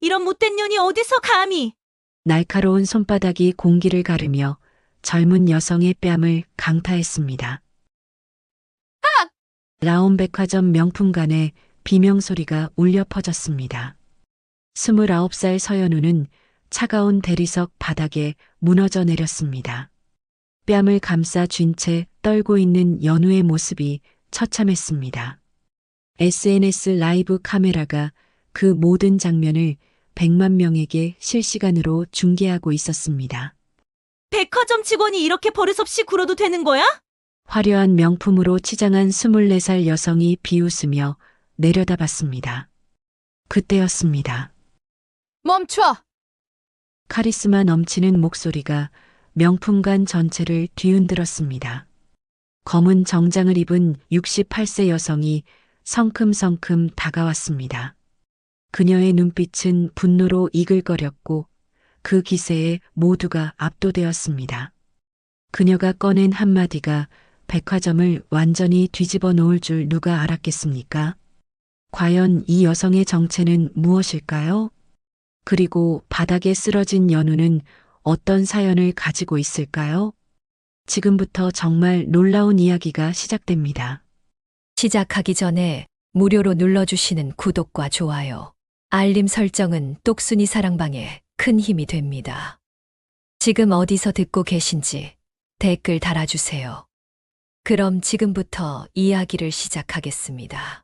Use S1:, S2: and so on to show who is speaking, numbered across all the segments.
S1: 이런 못된 년이 어디서 감히?
S2: 날카로운 손바닥이 공기를 가르며 젊은 여성의 뺨을 강타했습니다. 라온백화점 명품관에 비명소리가 울려 퍼졌습니다. 29살 서연우는 차가운 대리석 바닥에 무너져 내렸습니다. 뺨을 감싸 쥔 채 떨고 있는 연우의 모습이 처참했습니다. SNS 라이브 카메라가 그 모든 장면을 100만 명에게 실시간으로 중계하고 있었습니다.
S1: 백화점 직원이 이렇게 버릇없이 굴어도 되는 거야?
S2: 화려한 명품으로 치장한 24살 여성이 비웃으며 내려다봤습니다. 그때였습니다.
S3: 멈춰!
S2: 카리스마 넘치는 목소리가 명품관 전체를 뒤흔들었습니다. 검은 정장을 입은 68세 여성이 성큼성큼 다가왔습니다. 그녀의 눈빛은 분노로 이글거렸고 그 기세에 모두가 압도되었습니다. 그녀가 꺼낸 한마디가 백화점을 완전히 뒤집어 놓을 줄 누가 알았겠습니까? 과연 이 여성의 정체는 무엇일까요? 그리고 바닥에 쓰러진 연우는 어떤 사연을 가지고 있을까요? 지금부터 정말 놀라운 이야기가 시작됩니다.
S3: 시작하기 전에 무료로 눌러주시는 구독과 좋아요, 알림 설정은 똑순이 사랑방에 큰 힘이 됩니다. 지금 어디서 듣고 계신지 댓글 달아주세요. 그럼 지금부터 이야기를 시작하겠습니다.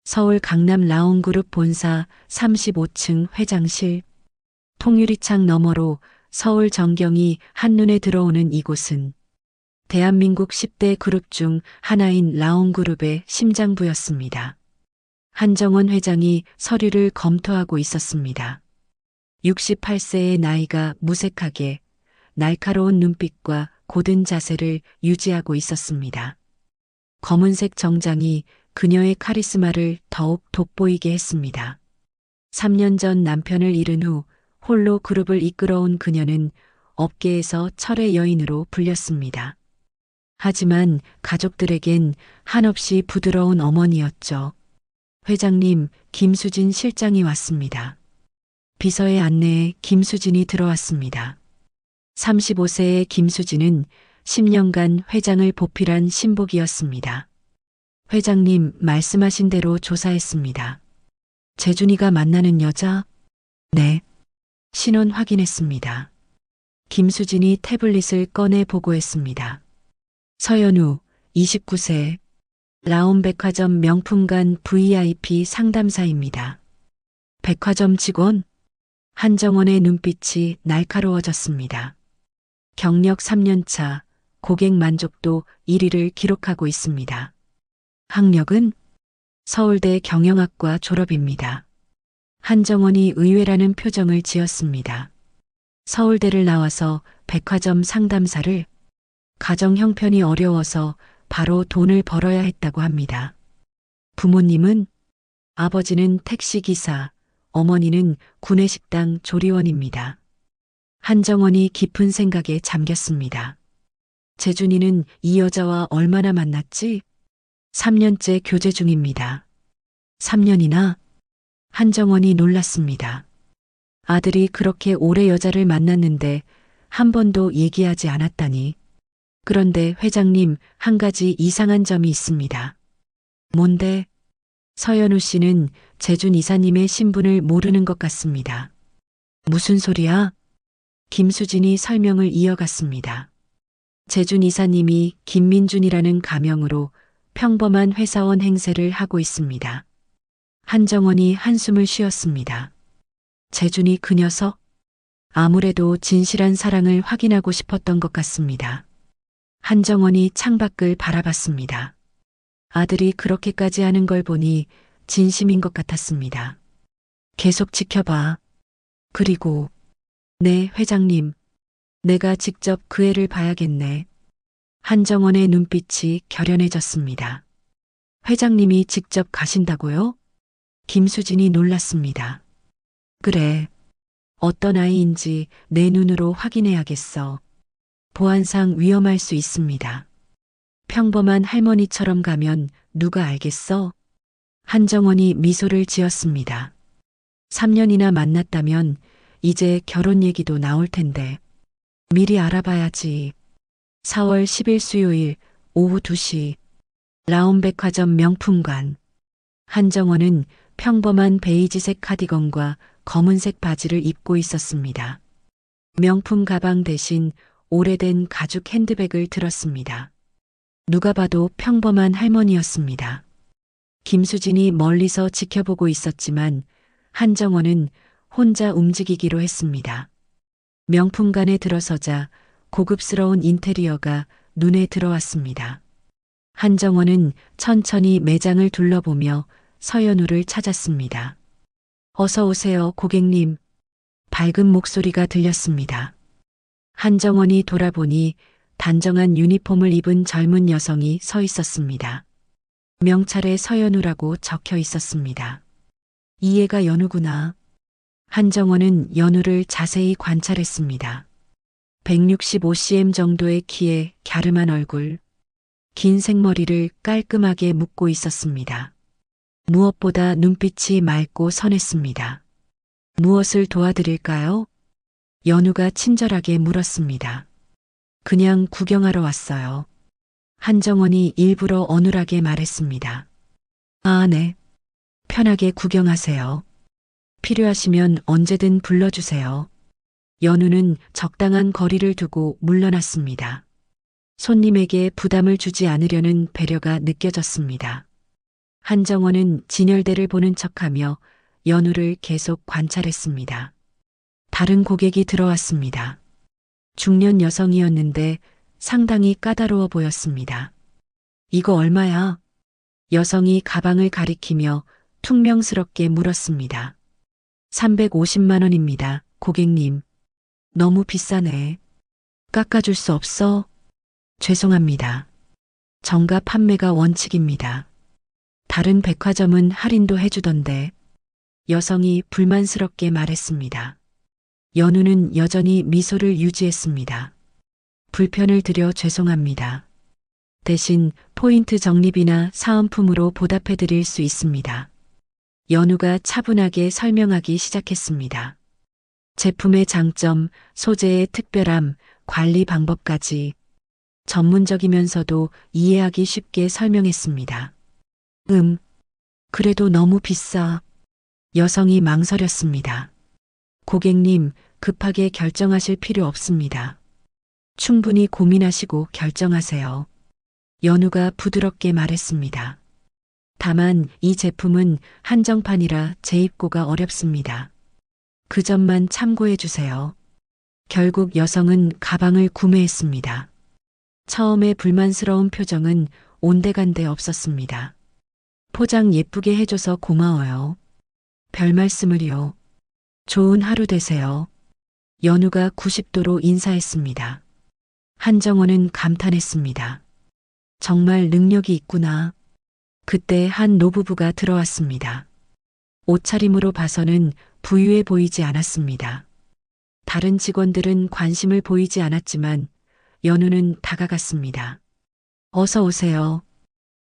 S2: 서울 강남 라온그룹 본사 35층 회장실. 통유리창 너머로 서울 전경이 한눈에 들어오는 이곳은 대한민국 10대 그룹 중 하나인 라온그룹의 심장부였습니다. 한정원 회장이 서류를 검토하고 있었습니다. 68세의 나이가 무색하게 날카로운 눈빛과 고든 자세를 유지하고 있었습니다. 검은색 정장이 그녀의 카리스마를 더욱 돋보이게 했습니다. 3년 전 남편을 잃은 후 홀로 그룹을 이끌어온 그녀는 업계에서 철의 여인으로 불렸습니다. 하지만 가족들에겐 한없이 부드러운 어머니였죠. 회장님, 김수진 실장이 왔습니다. 비서의 안내에 김수진이 들어왔습니다. 35세의 김수진은 10년간 회장을 보필한 신복이었습니다. 회장님, 말씀하신 대로 조사했습니다. 재준이가 만나는 여자? 네. 신원 확인했습니다. 김수진이 태블릿을 꺼내 보고했습니다. 서연우, 29세. 라온백화점 명품관 VIP 상담사입니다. 백화점 직원? 한정원의 눈빛이 날카로워졌습니다. 경력 3년차, 고객 만족도 1위를 기록하고 있습니다. 학력은 서울대 경영학과 졸업입니다. 한정원이 의외라는 표정을 지었습니다. 서울대를 나와서 백화점 상담사를, 가정 형편이 어려워서 바로 돈을 벌어야 했다고 합니다. 부모님은, 아버지는 택시기사, 어머니는 구내식당 조리원입니다. 한정원이 깊은 생각에 잠겼습니다. 재준이는 이 여자와 얼마나 만났지? 3년째 교제 중입니다. 3년이나? 한정원이 놀랐습니다. 아들이 그렇게 오래 여자를 만났는데 한 번도 얘기하지 않았다니. 그런데 회장님, 한 가지 이상한 점이 있습니다. 뭔데? 서연우 씨는 재준 이사님의 신분을 모르는 것 같습니다. 무슨 소리야? 김수진이 설명을 이어갔습니다. 재준 이사님이 김민준이라는 가명으로 평범한 회사원 행세를 하고 있습니다. 한정원이 한숨을 쉬었습니다. 재준이 그 녀석? 아무래도 진실한 사랑을 확인하고 싶었던 것 같습니다. 한정원이 창밖을 바라봤습니다. 아들이 그렇게까지 하는 걸 보니 진심인 것 같았습니다. 계속 지켜봐. 그리고, 네, 회장님. 내가 직접 그 애를 봐야겠네. 한정원의 눈빛이 결연해졌습니다. 회장님이 직접 가신다고요? 김수진이 놀랐습니다. 그래. 어떤 아이인지 내 눈으로 확인해야겠어. 보안상 위험할 수 있습니다. 평범한 할머니처럼 가면 누가 알겠어? 한정원이 미소를 지었습니다. 3년이나 만났다면 이제 결혼 얘기도 나올 텐데 미리 알아봐야지. 4월 10일 수요일 오후 2시 라온백화점 명품관. 한정원은 평범한 베이지색 카디건과 검은색 바지를 입고 있었습니다. 명품 가방 대신 오래된 가죽 핸드백을 들었습니다. 누가 봐도 평범한 할머니였습니다. 김수진이 멀리서 지켜보고 있었지만 한정원은 혼자 움직이기로 했습니다. 명품관에 들어서자 고급스러운 인테리어가 눈에 들어왔습니다. 한정원은 천천히 매장을 둘러보며 서연우를 찾았습니다. 어서 오세요, 고객님. 밝은 목소리가 들렸습니다. 한정원이 돌아보니 단정한 유니폼을 입은 젊은 여성이 서 있었습니다. 명찰에 서연우라고 적혀 있었습니다. 이 애가 연우구나. 한정원은 연우를 자세히 관찰했습니다. 165cm 정도의 키에 갸름한 얼굴, 긴 생머리를 깔끔하게 묶고 있었습니다. 무엇보다 눈빛이 맑고 선했습니다. 무엇을 도와드릴까요? 연우가 친절하게 물었습니다. 그냥 구경하러 왔어요. 한정원이 일부러 어눌하게 말했습니다. 아, 네. 편하게 구경하세요. 필요하시면 언제든 불러주세요. 연우는 적당한 거리를 두고 물러났습니다. 손님에게 부담을 주지 않으려는 배려가 느껴졌습니다. 한정원은 진열대를 보는 척하며 연우를 계속 관찰했습니다. 다른 고객이 들어왔습니다. 중년 여성이었는데 상당히 까다로워 보였습니다. 이거 얼마야? 여성이 가방을 가리키며 퉁명스럽게 물었습니다. 350만 원입니다, 고객님. 너무 비싸네. 깎아줄 수 없어? 죄송합니다. 정가 판매가 원칙입니다. 다른 백화점은 할인도 해주던데. 여성이 불만스럽게 말했습니다. 연우는 여전히 미소를 유지했습니다. 불편을 드려 죄송합니다. 대신 포인트 적립이나 사은품으로 보답해 드릴 수 있습니다. 연우가 차분하게 설명하기 시작했습니다. 제품의 장점, 소재의 특별함, 관리 방법까지 전문적이면서도 이해하기 쉽게 설명했습니다. 그래도 너무 비싸. 여성이 망설였습니다. 고객님, 급하게 결정하실 필요 없습니다. 충분히 고민하시고 결정하세요. 연우가 부드럽게 말했습니다. 다만 이 제품은 한정판이라 재입고가 어렵습니다. 그 점만 참고해 주세요. 결국 여성은 가방을 구매했습니다. 처음에 불만스러운 표정은 온데간데 없었습니다. 포장 예쁘게 해줘서 고마워요. 별 말씀을요. 좋은 하루 되세요. 연우가 90도로 인사했습니다. 한정원은 감탄했습니다. 정말 능력이 있구나. 그때 한 노부부가 들어왔습니다. 옷차림으로 봐서는 부유해 보이지 않았습니다. 다른 직원들은 관심을 보이지 않았지만 연우는 다가갔습니다. 어서 오세요.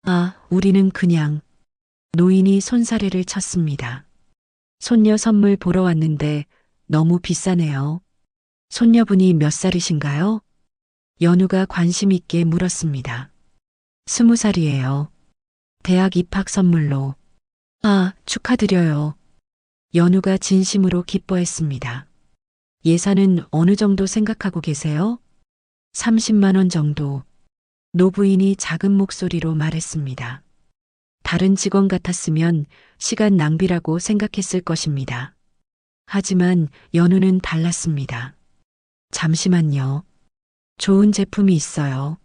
S2: 아, 우리는 그냥. 노인이 손사래를 쳤습니다. 손녀 선물 보러 왔는데 너무 비싸네요. 손녀분이 몇 살이신가요? 연우가 관심 있게 물었습니다. 20살이에요. 대학 입학 선물로. 아, 축하드려요. 연우가 진심으로 기뻐했습니다. 예산은 어느 정도 생각하고 계세요? 30만 원 정도. 노부인이 작은 목소리로 말했습니다. 다른 직원 같았으면 시간 낭비라고 생각했을 것입니다. 하지만 연우는 달랐습니다. 잠시만요. 좋은 제품이 있어요.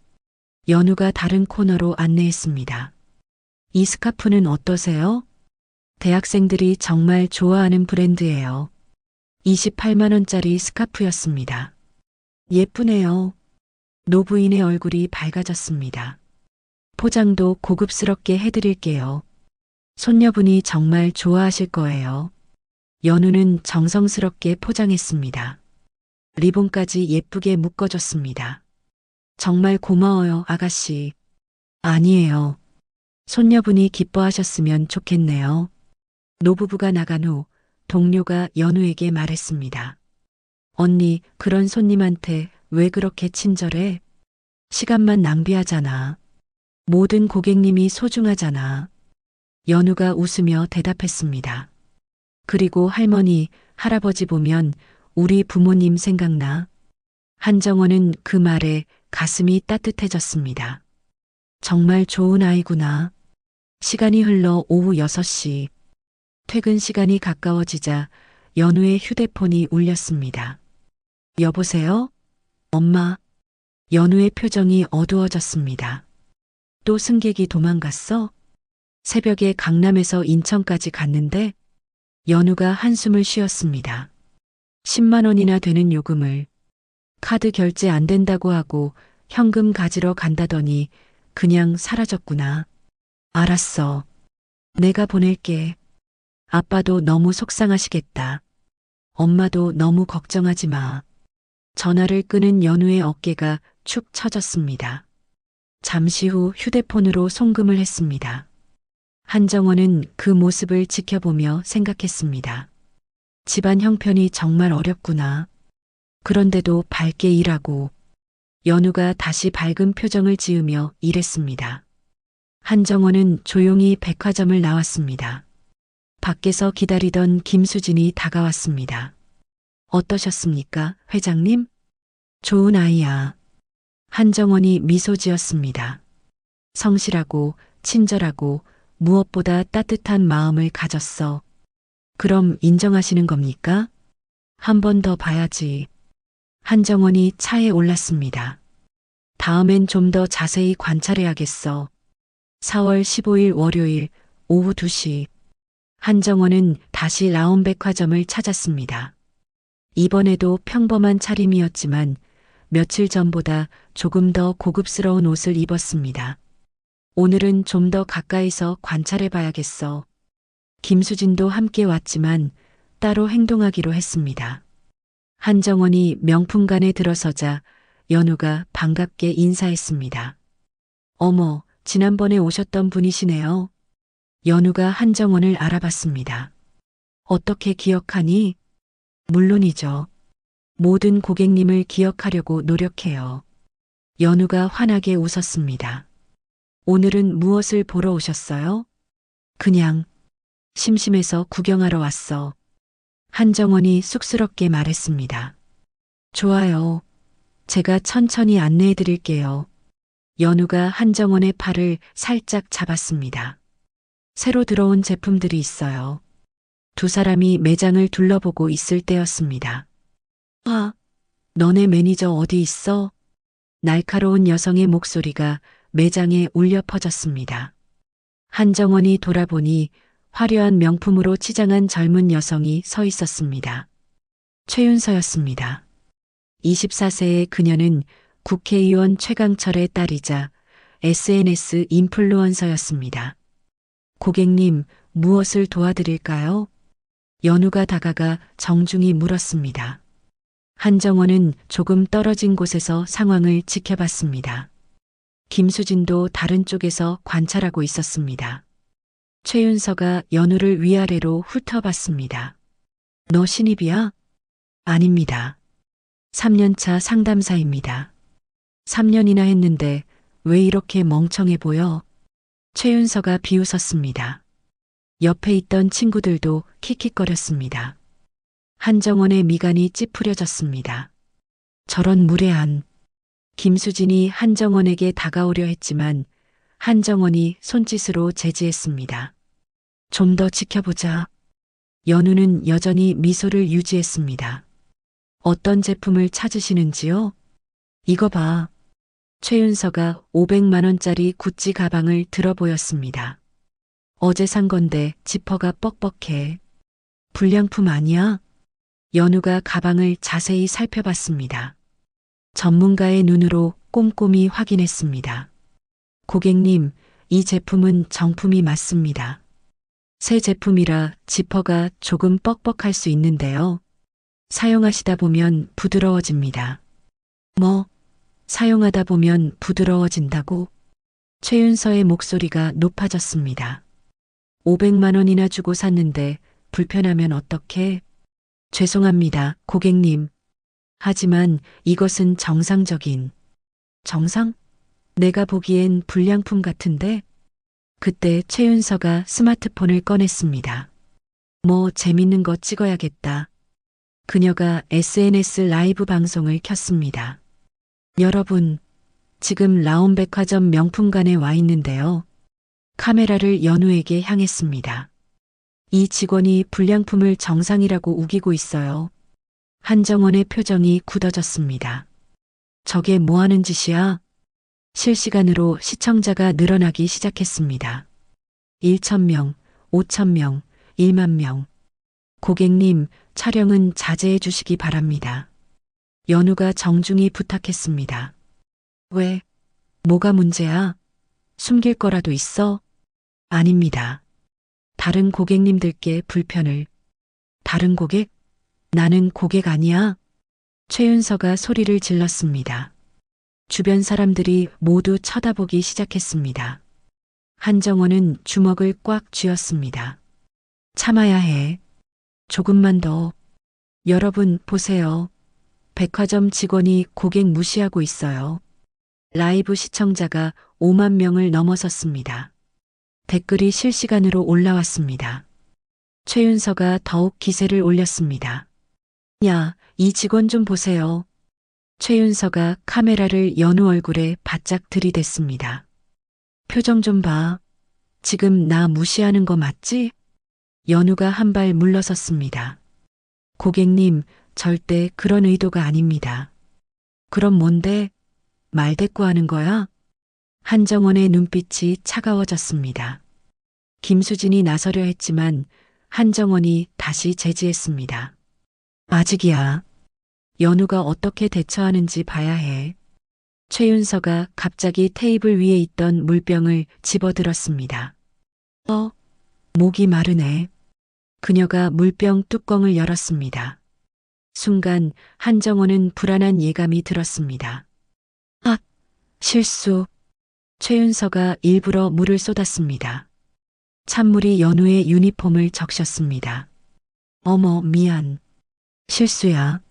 S2: 연우가 다른 코너로 안내했습니다. 이 스카프는 어떠세요? 대학생들이 정말 좋아하는 브랜드예요. 28만 원짜리 스카프였습니다. 예쁘네요. 노부인의 얼굴이 밝아졌습니다. 포장도 고급스럽게 해드릴게요. 손녀분이 정말 좋아하실 거예요. 연우는 정성스럽게 포장했습니다. 리본까지 예쁘게 묶어줬습니다. 정말 고마워요, 아가씨. 아니에요. 손녀분이 기뻐하셨으면 좋겠네요. 노부부가 나간 후 동료가 연우에게 말했습니다. 언니, 그런 손님한테 왜 그렇게 친절해? 시간만 낭비하잖아. 모든 고객님이 소중하잖아. 연우가 웃으며 대답했습니다. 그리고 할머니, 할아버지 보면 우리 부모님 생각나. 한정원은 그 말에 가슴이 따뜻해졌습니다. 정말 좋은 아이구나. 시간이 흘러 오후 6시. 퇴근 시간이 가까워지자 연우의 휴대폰이 울렸습니다. 여보세요? 엄마. 연우의 표정이 어두워졌습니다. 또 승객이 도망갔어? 새벽에 강남에서 인천까지 갔는데 연우가 한숨을 쉬었습니다. 10만 원이나 되는 요금을 카드 결제 안 된다고 하고 현금 가지러 간다더니 그냥 사라졌구나. 알았어. 내가 보낼게. 아빠도 너무 속상하시겠다. 엄마도 너무 걱정하지 마. 전화를 끄는 연우의 어깨가 축 처졌습니다. 잠시 후 휴대폰으로 송금을 했습니다. 한정원은 그 모습을 지켜보며 생각했습니다. 집안 형편이 정말 어렵구나. 그런데도 밝게 일하고. 연우가 다시 밝은 표정을 지으며 일했습니다. 한정원은 조용히 백화점을 나왔습니다. 밖에서 기다리던 김수진이 다가왔습니다. 어떠셨습니까, 회장님? 좋은 아이야. 한정원이 미소 지었습니다. 성실하고 친절하고 무엇보다 따뜻한 마음을 가졌어. 그럼 인정하시는 겁니까? 한 번 더 봐야지. 한정원이 차에 올랐습니다. 다음엔 좀 더 자세히 관찰해야겠어. 4월 15일 월요일 오후 2시. 한정원은 다시 라온백화점을 찾았습니다. 이번에도 평범한 차림이었지만 며칠 전보다 조금 더 고급스러운 옷을 입었습니다. 오늘은 좀 더 가까이서 관찰해 봐야겠어. 김수진도 함께 왔지만 따로 행동하기로 했습니다. 한정원이 명품관에 들어서자 연우가 반갑게 인사했습니다. 어머, 지난번에 오셨던 분이시네요. 연우가 한정원을 알아봤습니다. 어떻게 기억하니? 물론이죠. 모든 고객님을 기억하려고 노력해요. 연우가 환하게 웃었습니다. 오늘은 무엇을 보러 오셨어요? 그냥 심심해서 구경하러 왔어. 한정원이 쑥스럽게 말했습니다. 좋아요. 제가 천천히 안내해 드릴게요. 연우가 한정원의 팔을 살짝 잡았습니다. 새로 들어온 제품들이 있어요. 두 사람이 매장을 둘러보고 있을 때였습니다. 아, 너네 매니저 어디 있어? 날카로운 여성의 목소리가 매장에 울려 퍼졌습니다. 한정원이 돌아보니 화려한 명품으로 치장한 젊은 여성이 서 있었습니다. 최윤서였습니다. 24세의 그녀는 국회의원 최강철의 딸이자 SNS 인플루언서였습니다. 고객님, 무엇을 도와드릴까요? 연우가 다가가 정중히 물었습니다. 한정원은 조금 떨어진 곳에서 상황을 지켜봤습니다. 김수진도 다른 쪽에서 관찰하고 있었습니다. 최윤서가 연우를 위아래로 훑어봤습니다. 너 신입이야? 아닙니다. 3년차 상담사입니다. 3년이나 했는데 왜 이렇게 멍청해 보여? 최윤서가 비웃었습니다. 옆에 있던 친구들도 킥킥거렸습니다. 한정원의 미간이 찌푸려졌습니다. 저런 무례한. 김수진이 한정원에게 다가오려 했지만 한정원이 손짓으로 제지했습니다. 좀 더 지켜보자. 연우는 여전히 미소를 유지했습니다. 어떤 제품을 찾으시는지요? 이거 봐. 최윤서가 500만 원짜리 구찌 가방을 들어 보였습니다. 어제 산 건데 지퍼가 뻑뻑해. 불량품 아니야? 연우가 가방을 자세히 살펴봤습니다. 전문가의 눈으로 꼼꼼히 확인했습니다. 고객님, 이 제품은 정품이 맞습니다. 새 제품이라 지퍼가 조금 뻑뻑할 수 있는데요. 사용하시다 보면 부드러워집니다. 뭐, 사용하다 보면 부드러워진다고? 최윤서의 목소리가 높아졌습니다. 500만 원이나 주고 샀는데 불편하면 어떡해? 죄송합니다, 고객님. 하지만 이것은 정상? 내가 보기엔 불량품 같은데? 그때 최윤서가 스마트폰을 꺼냈습니다. 뭐 재밌는 거 찍어야겠다. 그녀가 SNS 라이브 방송을 켰습니다. 여러분, 지금 라온백화점 명품관에 와 있는데요. 카메라를 연우에게 향했습니다. 이 직원이 불량품을 정상이라고 우기고 있어요. 한정원의 표정이 굳어졌습니다. 저게 뭐 하는 짓이야? 실시간으로 시청자가 늘어나기 시작했습니다. 1,000명, 5,000명, 1만 명. 고객님, 촬영은 자제해 주시기 바랍니다. 연우가 정중히 부탁했습니다. 왜? 뭐가 문제야? 숨길 거라도 있어? 아닙니다. 다른 고객님들께 불편을. 다른 고객? 나는 고객 아니야? 최윤서가 소리를 질렀습니다. 주변 사람들이 모두 쳐다보기 시작했습니다. 한정원은 주먹을 꽉 쥐었습니다. 참아야 해. 조금만 더. 여러분, 보세요. 백화점 직원이 고객 무시하고 있어요. 라이브 시청자가 5만 명을 넘어섰습니다. 댓글이 실시간으로 올라왔습니다. 최윤서가 더욱 기세를 올렸습니다. 야, 이 직원 좀 보세요. 최윤서가 카메라를 연우 얼굴에 바짝 들이댔습니다. 표정 좀 봐. 지금 나 무시하는 거 맞지? 연우가 한 발 물러섰습니다. 고객님, 절대 그런 의도가 아닙니다. 그럼 뭔데? 말대꾸하는 거야? 한정원의 눈빛이 차가워졌습니다. 김수진이 나서려 했지만 한정원이 다시 제지했습니다. 아직이야. 연우가 어떻게 대처하는지 봐야 해. 최윤서가 갑자기 테이블 위에 있던 물병을 집어들었습니다. 목이 마르네. 그녀가 물병 뚜껑을 열었습니다. 순간 한정원은 불안한 예감이 들었습니다. 아, 실수. 최윤서가 일부러 물을 쏟았습니다. 찬물이 연우의 유니폼을 적셨습니다. 어머, 미안. 실수야.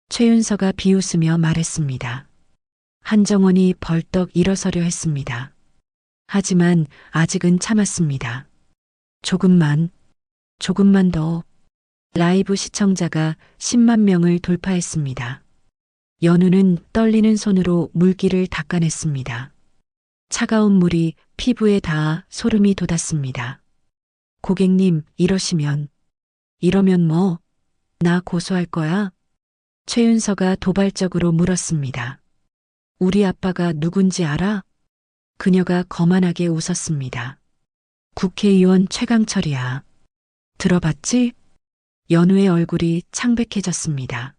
S2: 최윤서가 비웃으며 말했습니다. 한정원이 벌떡 일어서려 했습니다. 하지만 아직은 참았습니다. 조금만 더. 라이브 시청자가 10만 명을 돌파했습니다. 연우는 떨리는 손으로 물기를 닦아냈습니다. 차가운 물이 피부에 닿아 소름이 돋았습니다. 고객님, 이러면 뭐? 나 고소할 거야? 최윤서가 도발적으로 물었습니다. 우리 아빠가 누군지 알아? 그녀가 거만하게 웃었습니다. 국회의원 최강철이야. 들어봤지? 연우의 얼굴이 창백해졌습니다.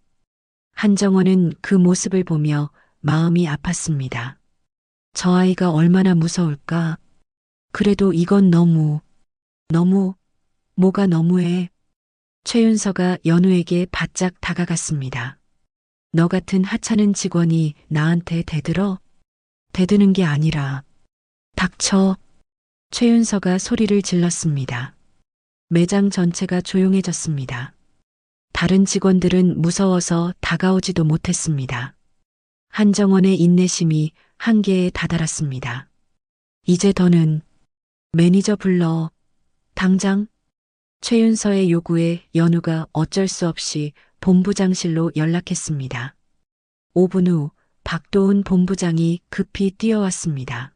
S2: 한정원은 그 모습을 보며 마음이 아팠습니다. 저 아이가 얼마나 무서울까? 그래도 이건 뭐가 너무해? 최윤서가 연우에게 바짝 다가갔습니다. 너 같은 하찮은 직원이 나한테 대들어? 대드는 게 아니라. 닥쳐. 최윤서가 소리를 질렀습니다. 매장 전체가 조용해졌습니다. 다른 직원들은 무서워서 다가오지도 못했습니다. 한정원의 인내심이 한계에 다다랐습니다. 이제 더는 매니저 불러. 당장. 최윤서의 요구에 연우가 어쩔 수 없이 본부장실로 연락했습니다. 5분 후 박도훈 본부장이 급히 뛰어왔습니다.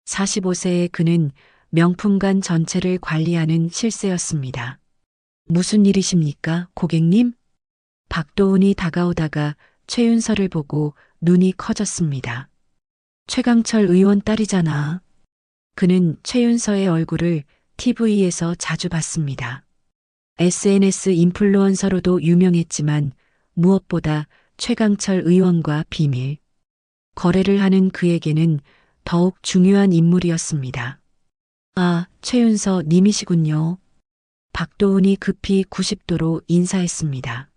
S2: 45세의 그는 명품관 전체를 관리하는 실세였습니다. 무슨 일이십니까, 고객님? 박도훈이 다가오다가 최윤서를 보고 눈이 커졌습니다. 최강철 의원 딸이잖아. 그는 최윤서의 얼굴을 TV에서 자주 봤습니다. SNS 인플루언서로도 유명했지만 무엇보다 최강철 의원과 비밀 거래를 하는 그에게는 더욱 중요한 인물이었습니다. 아, 최윤서 님이시군요. 박도훈이 급히 90도로 인사했습니다.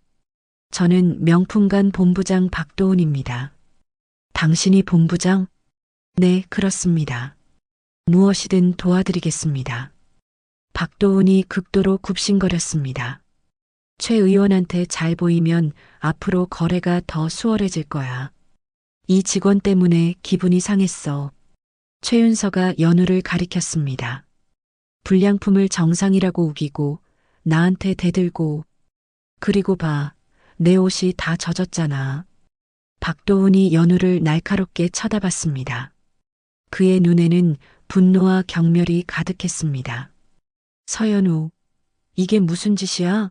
S2: 저는 명품관 본부장 박도훈입니다. 당신이 본부장? 네, 그렇습니다. 무엇이든 도와드리겠습니다. 박도훈이 극도로 굽신거렸습니다. 최 의원한테 잘 보이면 앞으로 거래가 더 수월해질 거야. 이 직원 때문에 기분이 상했어. 최윤서가 연우를 가리켰습니다. 불량품을 정상이라고 우기고 나한테 대들고 그리고 봐. 내 옷이 다 젖었잖아. 박도훈이 연우를 날카롭게 쳐다봤습니다. 그의 눈에는 분노와 경멸이 가득했습니다. 서연우, 이게 무슨 짓이야?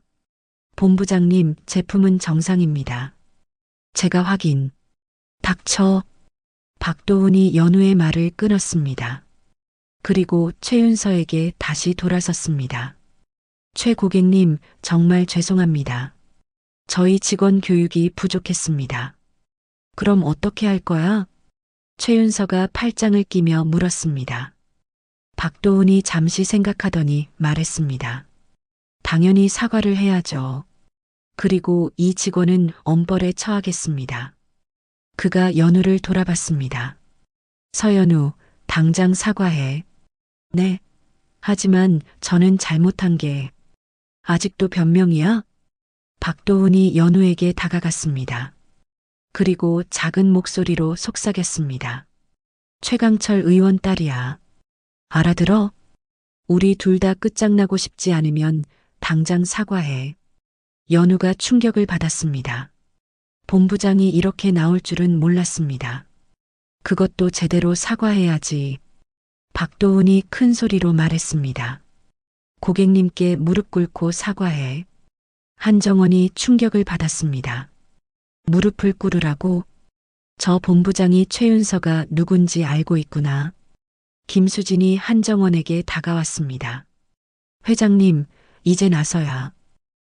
S2: 본부장님, 제품은 정상입니다. 제가 확인. 닥쳐. 박도훈이 연우의 말을 끊었습니다. 그리고 최윤서에게 다시 돌아섰습니다. 최 고객님, 정말 죄송합니다. 저희 직원 교육이 부족했습니다. 그럼 어떻게 할 거야? 최윤서가 팔짱을 끼며 물었습니다. 박도훈이 잠시 생각하더니 말했습니다. 당연히 사과를 해야죠. 그리고 이 직원은 엄벌에 처하겠습니다. 그가 연우를 돌아봤습니다. 서연우, 당장 사과해. 네. 하지만 저는 잘못한 게 아직도 변명이야? 박도훈이 연우에게 다가갔습니다. 그리고 작은 목소리로 속삭였습니다. 최강철 의원 딸이야. 알아들어? 우리 둘 다 끝장나고 싶지 않으면 당장 사과해. 연우가 충격을 받았습니다. 본부장이 이렇게 나올 줄은 몰랐습니다. 그것도 제대로 사과해야지. 박도훈이 큰 소리로 말했습니다. 고객님께 무릎 꿇고 사과해. 한정원이 충격을 받았습니다. 무릎을 꿇으라고? 저 본부장이 최윤서가 누군지 알고 있구나. 김수진이 한정원에게 다가왔습니다. 회장님, 이제 나서야.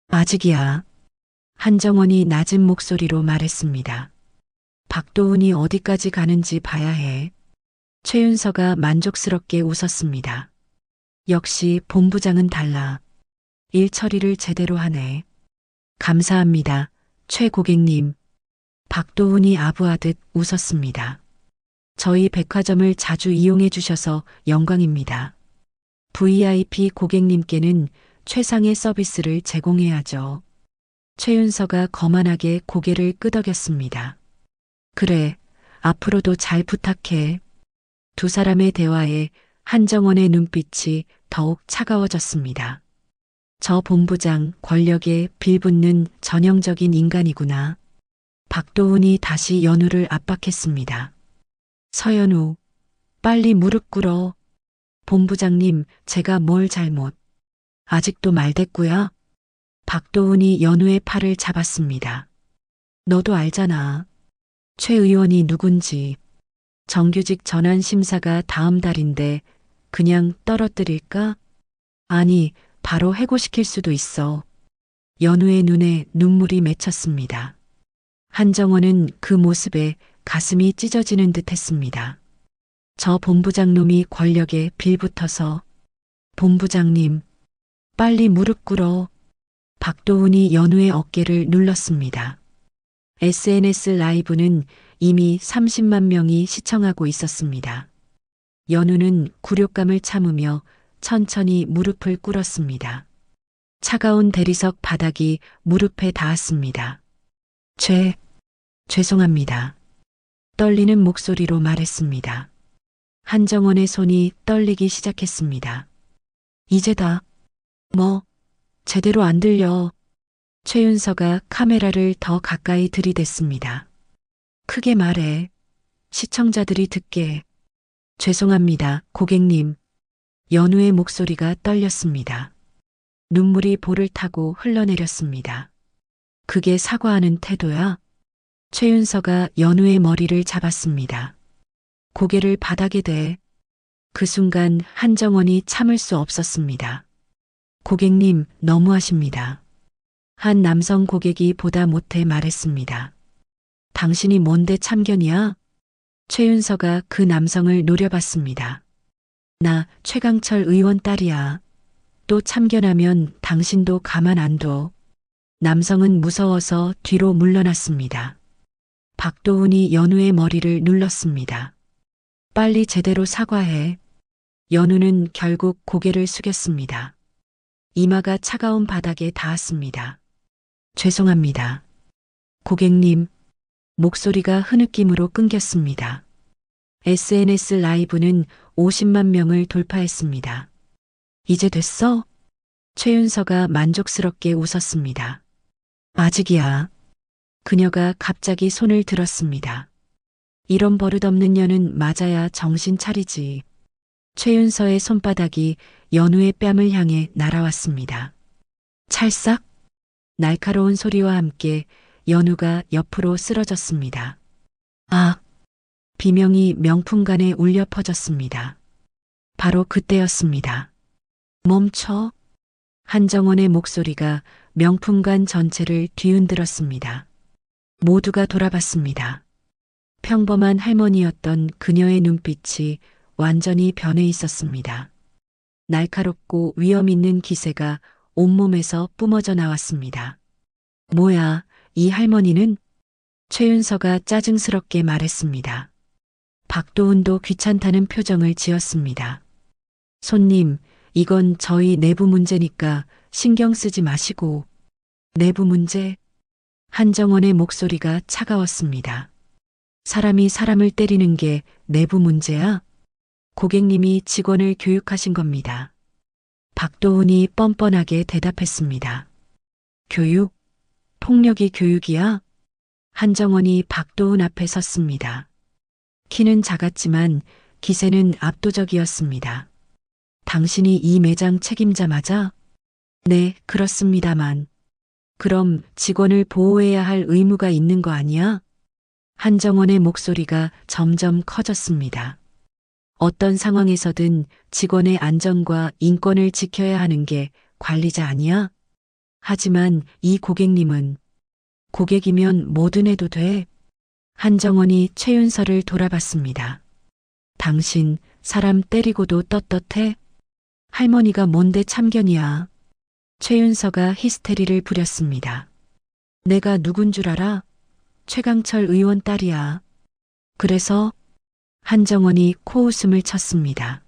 S2: 아직이야. 한정원이 낮은 목소리로 말했습니다. 박도훈이 어디까지 가는지 봐야 해. 최윤서가 만족스럽게 웃었습니다. 역시 본부장은 달라. 일 처리를 제대로 하네. 감사합니다. 최 고객님. 박도훈이 아부하듯 웃었습니다. 저희 백화점을 자주 이용해 주셔서 영광입니다. VIP 고객님께는 최상의 서비스를 제공해야죠. 최윤서가 거만하게 고개를 끄덕였습니다. 그래, 앞으로도 잘 부탁해. 두 사람의 대화에 한정원의 눈빛이 더욱 차가워졌습니다. 저 본부장 권력에 빌붙는 전형적인 인간이구나. 박도훈이 다시 연우를 압박했습니다. 서연우, 빨리 무릎 꿇어. 본부장님, 제가 뭘 잘못. 아직도 말대꾸야? 박도훈이 연우의 팔을 잡았습니다. 너도 알잖아. 최 의원이 누군지. 정규직 전환 심사가 다음 달인데 그냥 떨어뜨릴까? 아니, 바로 해고시킬 수도 있어. 연우의 눈에 눈물이 맺혔습니다. 한정원은 그 모습에 가슴이 찢어지는 듯 했습니다. 저 본부장 놈이 권력에 빌붙어서. 본부장님, 빨리 무릎 꿇어. 박도훈이 연우의 어깨를 눌렀습니다. SNS 라이브는 이미 30만 명이 시청하고 있었습니다. 연우는 굴욕감을 참으며 천천히 무릎을 꿇었습니다. 차가운 대리석 바닥이 무릎에 닿았습니다. 죄송합니다. 떨리는 목소리로 말했습니다. 한정원의 손이 떨리기 시작했습니다. 이제다. 뭐, 제대로 안 들려. 최윤서가 카메라를 더 가까이 들이댔습니다. 크게 말해. 시청자들이 듣게. 죄송합니다, 고객님. 연우의 목소리가 떨렸습니다. 눈물이 볼을 타고 흘러내렸습니다. 그게 사과하는 태도야? 최윤서가 연우의 머리를 잡았습니다. 고개를 바닥에 대. 그 순간 한정원이 참을 수 없었습니다. 고객님, 너무하십니다. 한 남성 고객이 보다 못해 말했습니다. 당신이 뭔데 참견이야? 최윤서가 그 남성을 노려봤습니다. 나 최강철 의원 딸이야. 또 참견하면 당신도 가만 안 둬. 남성은 무서워서 뒤로 물러났습니다. 박도훈이 연우의 머리를 눌렀습니다. 빨리 제대로 사과해. 연우는 결국 고개를 숙였습니다. 이마가 차가운 바닥에 닿았습니다. 죄송합니다. 고객님, 목소리가 흐느낌으로 끊겼습니다. SNS 라이브는 50만 명을 돌파했습니다. 이제 됐어? 최윤서가 만족스럽게 웃었습니다. 아직이야. 그녀가 갑자기 손을 들었습니다. 이런 버릇없는 년은 맞아야 정신 차리지. 최윤서의 손바닥이 연우의 뺨을 향해 날아왔습니다. 찰싹! 날카로운 소리와 함께 연우가 옆으로 쓰러졌습니다. 아! 비명이 명품관에 울려 퍼졌습니다. 바로 그때였습니다. 멈춰! 한정원의 목소리가 명품관 전체를 뒤흔들었습니다. 모두가 돌아봤습니다. 평범한 할머니였던 그녀의 눈빛이 완전히 변해 있었습니다. 날카롭고 위험 있는 기세가 온몸에서 뿜어져 나왔습니다. 뭐야, 이 할머니는? 최윤서가 짜증스럽게 말했습니다. 박도훈도 귀찮다는 표정을 지었습니다. 손님, 이건 저희 내부 문제니까 신경 쓰지 마시고. 내부 문제? 한정원의 목소리가 차가웠습니다. 사람이 사람을 때리는 게 내부 문제야? 고객님이 직원을 교육하신 겁니다. 박도훈이 뻔뻔하게 대답했습니다. 교육? 폭력이 교육이야? 한정원이 박도훈 앞에 섰습니다. 키는 작았지만 기세는 압도적이었습니다. 당신이 이 매장 책임자 맞아? 네, 그렇습니다만. 그럼 직원을 보호해야 할 의무가 있는 거 아니야? 한정원의 목소리가 점점 커졌습니다. 어떤 상황에서든 직원의 안전과 인권을 지켜야 하는 게 관리자 아니야? 하지만 이 고객님은 고객이면 뭐든 해도 돼. 한정원이 최윤서를 돌아봤습니다. 당신 사람 때리고도 떳떳해? 할머니가 뭔데 참견이야. 최윤서가 히스테리를 부렸습니다. 내가 누군 줄 알아? 최강철 의원 딸이야. 그래서 한정원이 코웃음을 쳤습니다.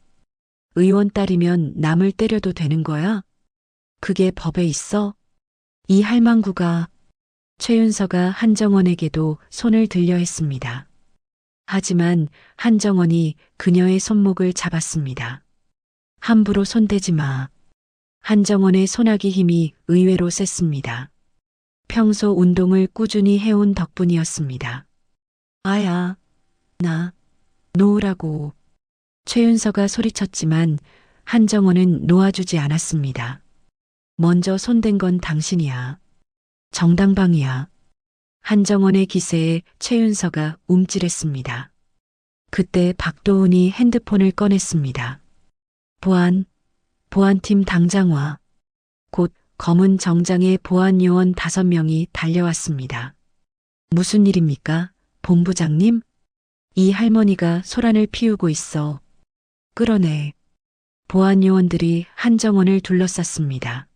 S2: 의원 딸이면 남을 때려도 되는 거야? 그게 법에 있어? 이 할망구가. 최윤서가 한정원에게도 손을 들려 했습니다. 하지만 한정원이 그녀의 손목을 잡았습니다. 함부로 손대지 마. 한정원의 손아귀 힘이 의외로 셌습니다. 평소 운동을 꾸준히 해온 덕분이었습니다. 아야, 나 놓으라고. 최윤서가 소리쳤지만 한정원은 놓아주지 않았습니다. 먼저 손댄 건 당신이야. 정당방위야. 한정원의 기세에 최윤서가 움찔했습니다. 그때 박도훈이 핸드폰을 꺼냈습니다. 보안팀 당장 와. 곧 검은 정장의 보안 요원 5명이 달려왔습니다. 무슨 일입니까, 본부장님? 이 할머니가 소란을 피우고 있어. 끌어내. 보안 요원들이 한정원을 둘러쌌습니다.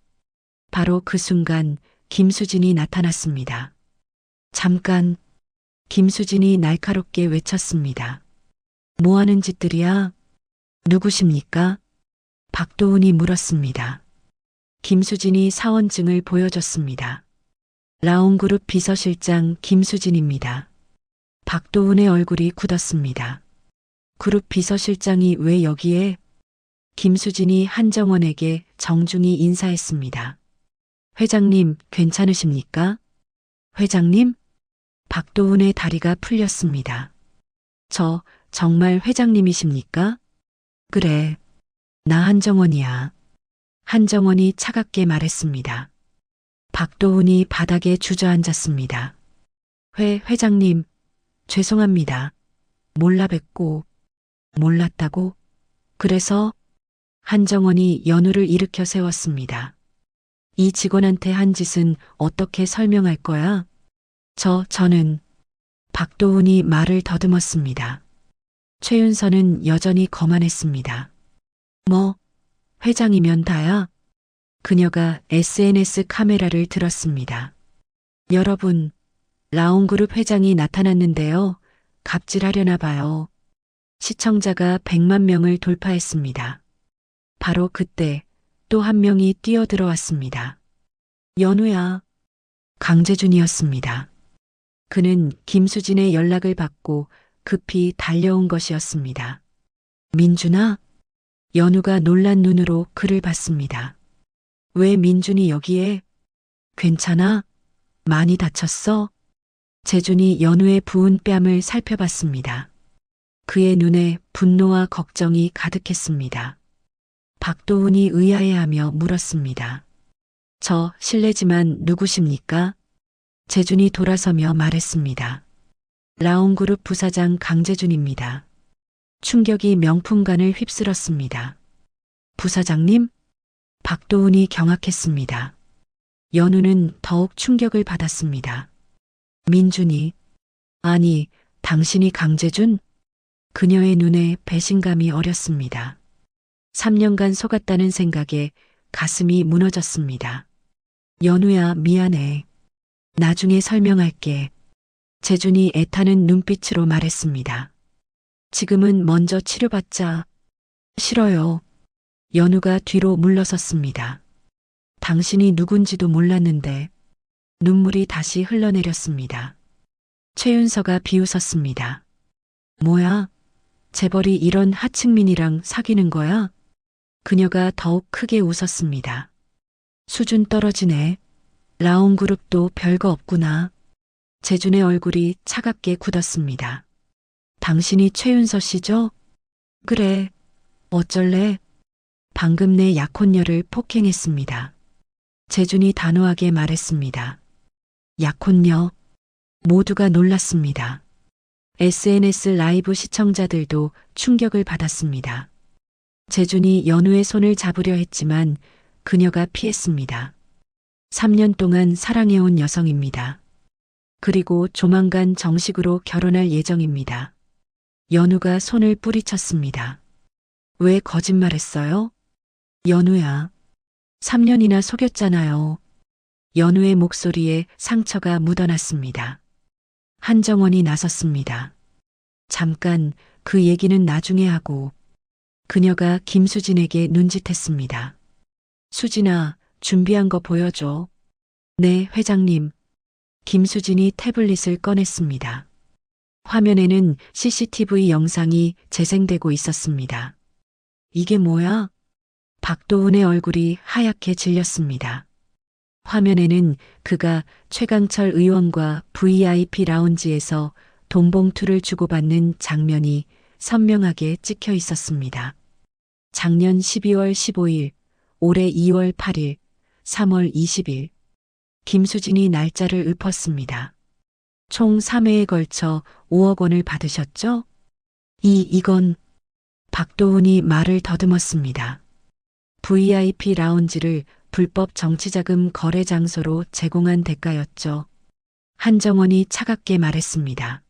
S2: 바로 그 순간 김수진이 나타났습니다. 잠깐. 김수진이 날카롭게 외쳤습니다. 뭐 하는 짓들이야? 누구십니까? 박도훈이 물었습니다. 김수진이 사원증을 보여줬습니다. 라온그룹 비서실장 김수진입니다. 박도훈의 얼굴이 굳었습니다. 그룹 비서실장이 왜 여기에? 김수진이 한정원에게 정중히 인사했습니다. 회장님, 괜찮으십니까? 회장님? 박도훈의 다리가 풀렸습니다. 저 정말 회장님이십니까? 그래. 나 한정원이야. 한정원이 차갑게 말했습니다. 박도훈이 바닥에 주저앉았습니다. 회장님, 죄송합니다. 몰라 뵙고. 몰랐다고? 그래서? 한정원이 연우를 일으켜 세웠습니다. 이 직원한테 한 짓은 어떻게 설명할 거야? 저는 박도훈이 말을 더듬었습니다. 최윤서는 여전히 거만했습니다. 뭐, 회장이면 다야? 그녀가 SNS 카메라를 들었습니다. 여러분, 라온그룹 회장이 나타났는데요. 갑질하려나 봐요. 시청자가 100만 명을 돌파했습니다. 바로 그때 또 한 명이 뛰어들어왔습니다. 연우야. 강재준이었습니다. 그는 김수진의 연락을 받고 급히 달려온 것이었습니다. 민준아? 연우가 놀란 눈으로 그를 봤습니다. 왜 민준이 여기에? 괜찮아? 많이 다쳤어? 재준이 연우의 부은 뺨을 살펴봤습니다. 그의 눈에 분노와 걱정이 가득했습니다. 박도훈이 의아해하며 물었습니다. 저 실례지만 누구십니까? 재준이 돌아서며 말했습니다. 라온그룹 부사장 강재준입니다. 충격이 명품관을 휩쓸었습니다. 부사장님? 박도훈이 경악했습니다. 연우는 더욱 충격을 받았습니다. 민준이, 아니, 당신이 강재준? 그녀의 눈에 배신감이 어렸습니다. 3년간 속았다는 생각에 가슴이 무너졌습니다. 연우야, 미안해. 나중에 설명할게. 재준이 애타는 눈빛으로 말했습니다. 지금은 먼저 치료받자. 싫어요. 연우가 뒤로 물러섰습니다. 당신이 누군지도 몰랐는데. 눈물이 다시 흘러내렸습니다. 최윤서가 비웃었습니다. 뭐야? 재벌이 이런 하층민이랑 사귀는 거야? 그녀가 더욱 크게 웃었습니다. 수준 떨어지네. 라온그룹도 별거 없구나. 재준의 얼굴이 차갑게 굳었습니다. 당신이 최윤서 씨죠? 그래. 어쩔래? 방금 내 약혼녀를 폭행했습니다. 재준이 단호하게 말했습니다. 약혼녀. 모두가 놀랐습니다. SNS 라이브 시청자들도 충격을 받았습니다. 재준이 연우의 손을 잡으려 했지만 그녀가 피했습니다. 3년 동안 사랑해온 여성입니다. 그리고 조만간 정식으로 결혼할 예정입니다. 연우가 손을 뿌리쳤습니다. 왜 거짓말했어요? 연우야. 3년이나 속였잖아요. 연우의 목소리에 상처가 묻어났습니다. 한정원이 나섰습니다. 잠깐 그 얘기는 나중에 하고 그녀가 김수진에게 눈짓했습니다. 수진아, 준비한 거 보여줘. 네, 회장님. 김수진이 태블릿을 꺼냈습니다. 화면에는 CCTV 영상이 재생되고 있었습니다. 이게 뭐야? 박도훈의 얼굴이 하얗게 질렸습니다. 화면에는 그가 최강철 의원과 VIP 라운지에서 돈봉투를 주고받는 장면이 선명하게 찍혀 있었습니다. 작년 12월 15일, 올해 2월 8일, 3월 20일. 김수진이 날짜를 읊었습니다. 총 3회에 걸쳐 5억 원을 받으셨죠? 이건 박도훈이 말을 더듬었습니다. VIP 라운지를 불법 정치자금 거래 장소로 제공한 대가였죠. 한정원이 차갑게 말했습니다.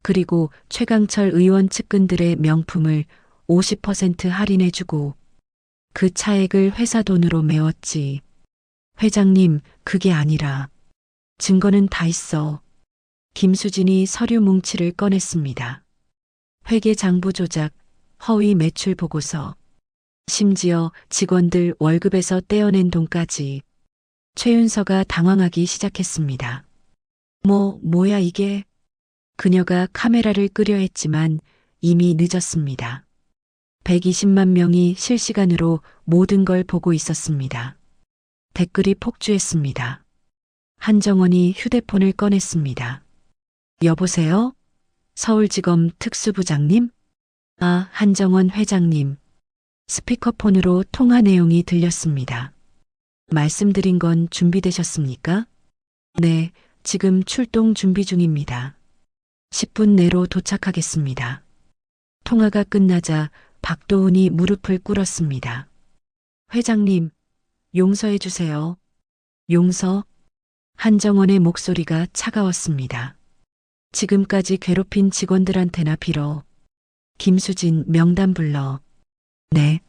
S2: 그리고 최강철 의원 측근들의 명품을 50% 할인해주고 그 차액을 회사 돈으로 메웠지. 회장님, 그게 아니라 증거는 다 있어. 김수진이 서류 뭉치를 꺼냈습니다. 회계장부 조작, 허위 매출 보고서, 심지어 직원들 월급에서 떼어낸 돈까지. 최윤서가 당황하기 시작했습니다. 뭐야 이게? 그녀가 카메라를 끄려 했지만 이미 늦었습니다. 120만 명이 실시간으로 모든 걸 보고 있었습니다. 댓글이 폭주했습니다. 한정원이 휴대폰을 꺼냈습니다. 여보세요? 서울지검 특수부장님? 아, 한정원 회장님. 스피커폰으로 통화 내용이 들렸습니다. 말씀드린 건 준비되셨습니까? 네, 지금 출동 준비 중입니다. 10분 내로 도착하겠습니다. 통화가 끝나자 박도훈이 무릎을 꿇었습니다. 회장님, 용서해 주세요. 용서? 한정원의 목소리가 차가웠습니다. 지금까지 괴롭힌 직원들한테나 빌어. 김수진 명단 불러. 네.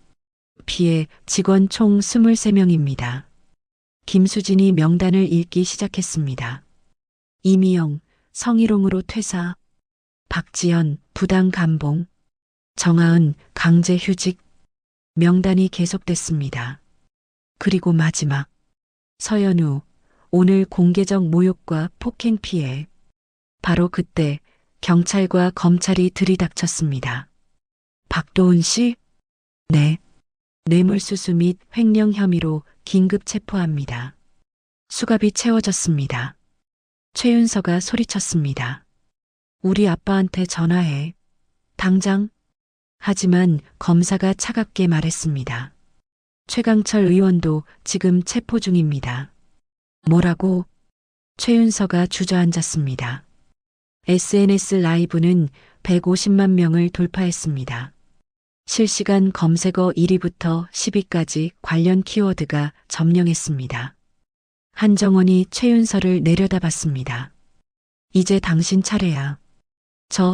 S2: 피해 직원 총 23명입니다. 김수진이 명단을 읽기 시작했습니다. 이미영, 성희롱으로 퇴사. 박지연, 부당 감봉. 정하은, 강제 휴직. 명단이 계속됐습니다. 그리고 마지막. 서연우, 오늘 공개적 모욕과 폭행 피해. 바로 그때 경찰과 검찰이 들이닥쳤습니다. 박도훈 씨? 네. 뇌물수수 및 횡령 혐의로 긴급 체포합니다. 수갑이 채워졌습니다. 최윤서가 소리쳤습니다. 우리 아빠한테 전화해. 당장. 하지만 검사가 차갑게 말했습니다. 최강철 의원도 지금 체포 중입니다. 뭐라고? 최윤서가 주저앉았습니다. SNS 라이브는 150만 명을 돌파했습니다. 실시간 검색어 1위부터 10위까지 관련 키워드가 점령했습니다. 한정원이 최윤서를 내려다봤습니다. 이제 당신 차례야.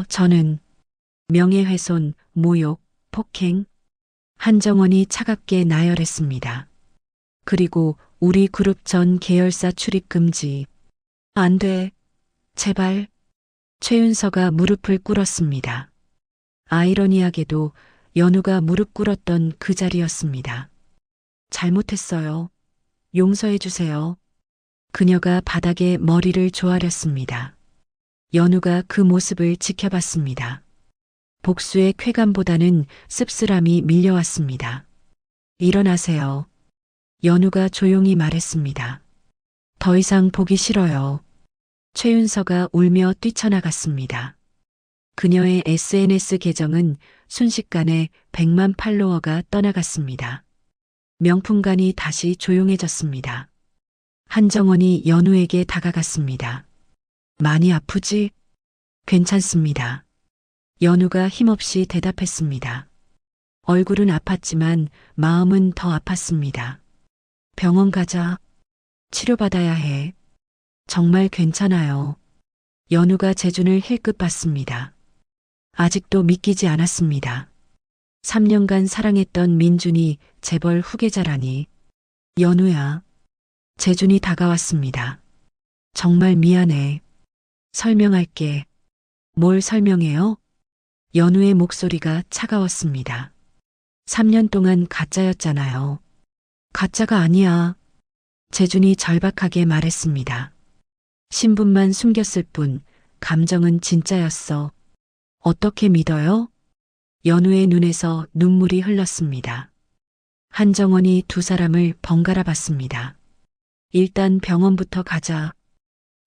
S2: 저는 명예훼손, 모욕, 폭행. 한정원이 차갑게 나열했습니다. 그리고 우리 그룹 전 계열사 출입 금지. 안 돼. 제발. 최윤서가 무릎을 꿇었습니다. 아이러니하게도 연우가 무릎 꿇었던 그 자리였습니다. 잘못했어요. 용서해 주세요. 그녀가 바닥에 머리를 조아렸습니다. 연우가 그 모습을 지켜봤습니다. 복수의 쾌감보다는 씁쓸함이 밀려왔습니다. 일어나세요. 연우가 조용히 말했습니다. 더 이상 보기 싫어요. 최윤서가 울며 뛰쳐나갔습니다. 그녀의 SNS 계정은 순식간에 100만 팔로워가 떠나갔습니다. 명품관이 다시 조용해졌습니다. 한정원이 연우에게 다가갔습니다. 많이 아프지? 괜찮습니다. 연우가 힘없이 대답했습니다. 얼굴은 아팠지만 마음은 더 아팠습니다. 병원 가자. 치료받아야 해. 정말 괜찮아요. 연우가 재준을 힐끗 봤습니다. 아직도 믿기지 않았습니다. 3년간 사랑했던 민준이 재벌 후계자라니. 연우야. 재준이 다가왔습니다. 정말 미안해. 설명할게. 뭘 설명해요? 연우의 목소리가 차가웠습니다. 3년 동안 가짜였잖아요. 가짜가 아니야. 재준이 절박하게 말했습니다. 신분만 숨겼을 뿐 감정은 진짜였어. 어떻게 믿어요? 연우의 눈에서 눈물이 흘렀습니다. 한정원이 두 사람을 번갈아 봤습니다. 일단 병원부터 가자.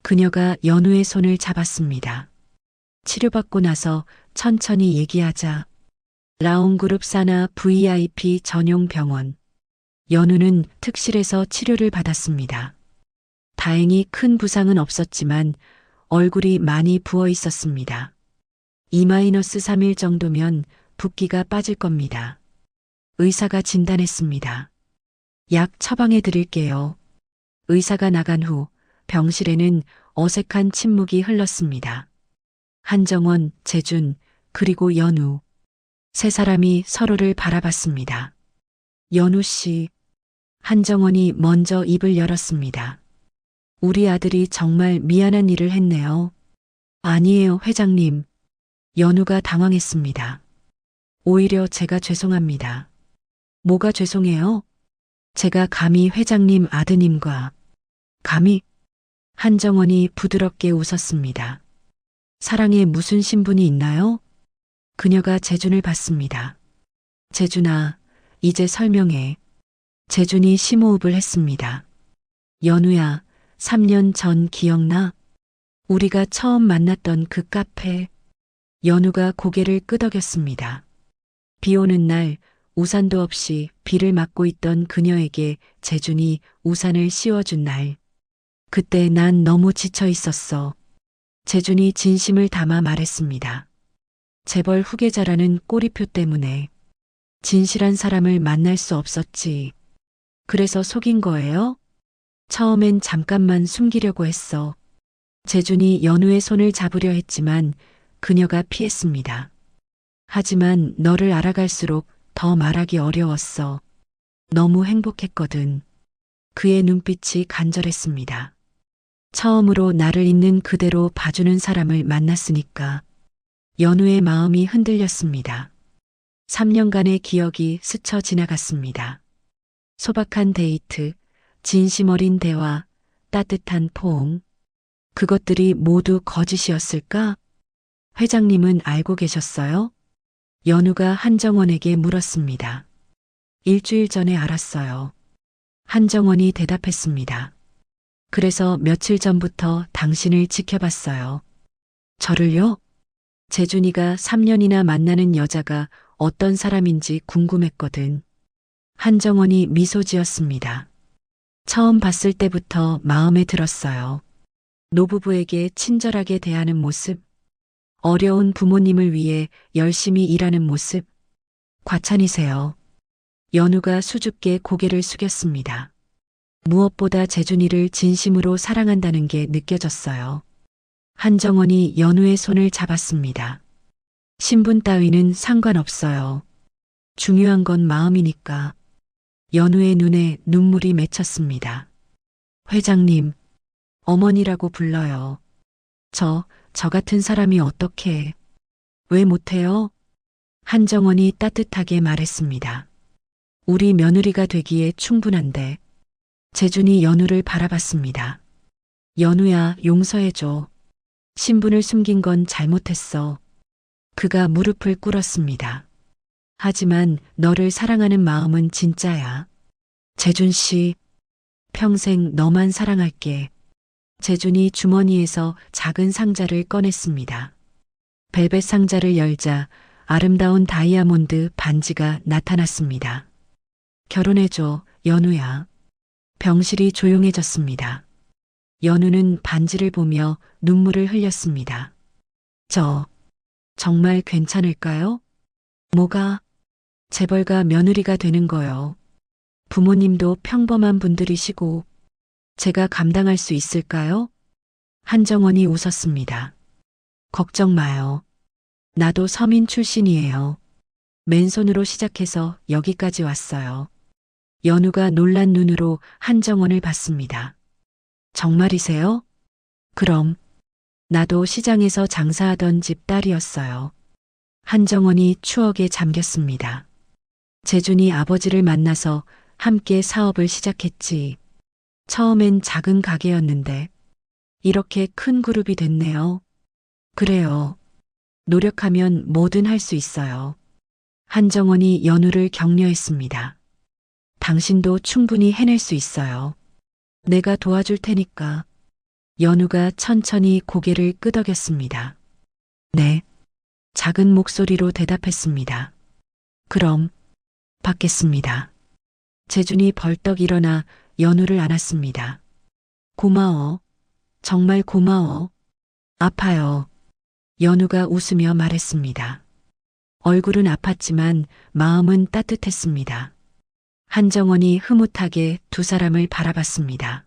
S2: 그녀가 연우의 손을 잡았습니다. 치료받고 나서 천천히 얘기하자. 라온그룹 사나 VIP 전용 병원. 연우는 특실에서 치료를 받았습니다. 다행히 큰 부상은 없었지만 얼굴이 많이 부어 있었습니다. 2-3일 정도면 붓기가 빠질 겁니다. 의사가 진단했습니다. 약 처방해 드릴게요. 의사가 나간 후 병실에는 어색한 침묵이 흘렀습니다. 한정원, 재준, 그리고 연우. 세 사람이 서로를 바라봤습니다. 연우 씨. 한정원이 먼저 입을 열었습니다. 우리 아들이 정말 미안한 일을 했네요. 아니에요, 회장님. 연우가 당황했습니다. 오히려 제가 죄송합니다. 뭐가 죄송해요? 제가 감히 회장님 아드님과. 감히? 한정원이 부드럽게 웃었습니다. 사랑에 무슨 신분이 있나요? 그녀가 재준을 봤습니다. 재준아, 이제 설명해. 재준이 심호흡을 했습니다. 연우야, 3년 전 기억나? 우리가 처음 만났던 그 카페. 연우가 고개를 끄덕였습니다. 비 오는 날 우산도 없이 비를 맞고 있던 그녀에게 재준이 우산을 씌워준 날. 그때 난 너무 지쳐 있었어. 재준이 진심을 담아 말했습니다. 재벌 후계자라는 꼬리표 때문에 진실한 사람을 만날 수 없었지. 그래서 속인 거예요? 처음엔 잠깐만 숨기려고 했어. 재준이 연우의 손을 잡으려 했지만 그녀가 피했습니다. 하지만 너를 알아갈수록 더 말하기 어려웠어. 너무 행복했거든. 그의 눈빛이 간절했습니다. 처음으로 나를 있는 그대로 봐주는 사람을 만났으니까. 연우의 마음이 흔들렸습니다. 3년간의 기억이 스쳐 지나갔습니다. 소박한 데이트, 진심 어린 대화, 따뜻한 포옹. 그것들이 모두 거짓이었을까? 회장님은 알고 계셨어요? 연우가 한정원에게 물었습니다. 일주일 전에 알았어요. 한정원이 대답했습니다. 그래서 며칠 전부터 당신을 지켜봤어요. 저를요? 재준이가 3년이나 만나는 여자가 어떤 사람인지 궁금했거든. 한정원이 미소 지었습니다. 처음 봤을 때부터 마음에 들었어요. 노부부에게 친절하게 대하는 모습, 어려운 부모님을 위해 열심히 일하는 모습, 과찬이세요. 연우가 수줍게 고개를 숙였습니다. 무엇보다 재준이를 진심으로 사랑한다는 게 느껴졌어요. 한정원이 연우의 손을 잡았습니다. 신분 따위는 상관없어요. 중요한 건 마음이니까. 연우의 눈에 눈물이 맺혔습니다. 회장님, 어머니라고 불러요. 저 같은 사람이 어떻게, 왜 못해요? 한정원이 따뜻하게 말했습니다. 우리 며느리가 되기에 충분한데. 재준이 연우를 바라봤습니다. 연우야, 용서해줘. 신분을 숨긴 건 잘못했어. 그가 무릎을 꿇었습니다. 하지만 너를 사랑하는 마음은 진짜야. 재준 씨, 평생 너만 사랑할게. 재준이 주머니에서 작은 상자를 꺼냈습니다. 벨벳 상자를 열자 아름다운 다이아몬드 반지가 나타났습니다. 결혼해줘, 연우야. 병실이 조용해졌습니다. 연우는 반지를 보며 눈물을 흘렸습니다. 정말 괜찮을까요? 뭐가? 재벌가 며느리가 되는 거요. 부모님도 평범한 분들이시고 제가 감당할 수 있을까요? 한정원이 웃었습니다. 걱정 마요. 나도 서민 출신이에요. 맨손으로 시작해서 여기까지 왔어요. 연우가 놀란 눈으로 한정원을 봤습니다. 정말이세요? 그럼 나도 시장에서 장사하던 집 딸이었어요. 한정원이 추억에 잠겼습니다. 재준이 아버지를 만나서 함께 사업을 시작했지. 처음엔 작은 가게였는데 이렇게 큰 그룹이 됐네요. 그래요. 노력하면 뭐든 할 수 있어요. 한정원이 연우를 격려했습니다. 당신도 충분히 해낼 수 있어요. 내가 도와줄 테니까. 연우가 천천히 고개를 끄덕였습니다. 네. 작은 목소리로 대답했습니다. 그럼 받겠습니다. 재준이 벌떡 일어나 연우를 안았습니다. 고마워. 정말 고마워. 아파요. 연우가 웃으며 말했습니다. 얼굴은 아팠지만 마음은 따뜻했습니다. 한정원이 흐뭇하게 두 사람을 바라봤습니다.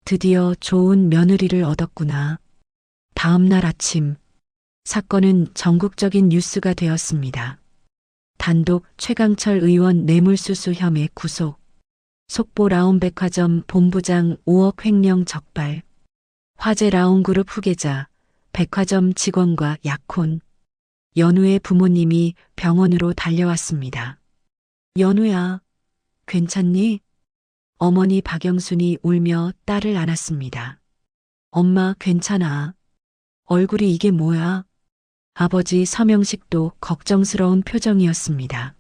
S2: 드디어 좋은 며느리를 얻었구나. 다음 날 아침, 사건은 전국적인 뉴스가 되었습니다. 단독 최강철 의원 뇌물수수 혐의 구속, 속보 라온백화점 본부장 5억 횡령 적발, 화재 라온그룹 후계자, 백화점 직원과 약혼, 연우의 부모님이 병원으로 달려왔습니다. 연우야, 괜찮니? 어머니 박영순이 울며 딸을 안았습니다. 엄마 괜찮아. 얼굴이 이게 뭐야? 아버지 서명식도 걱정스러운 표정이었습니다.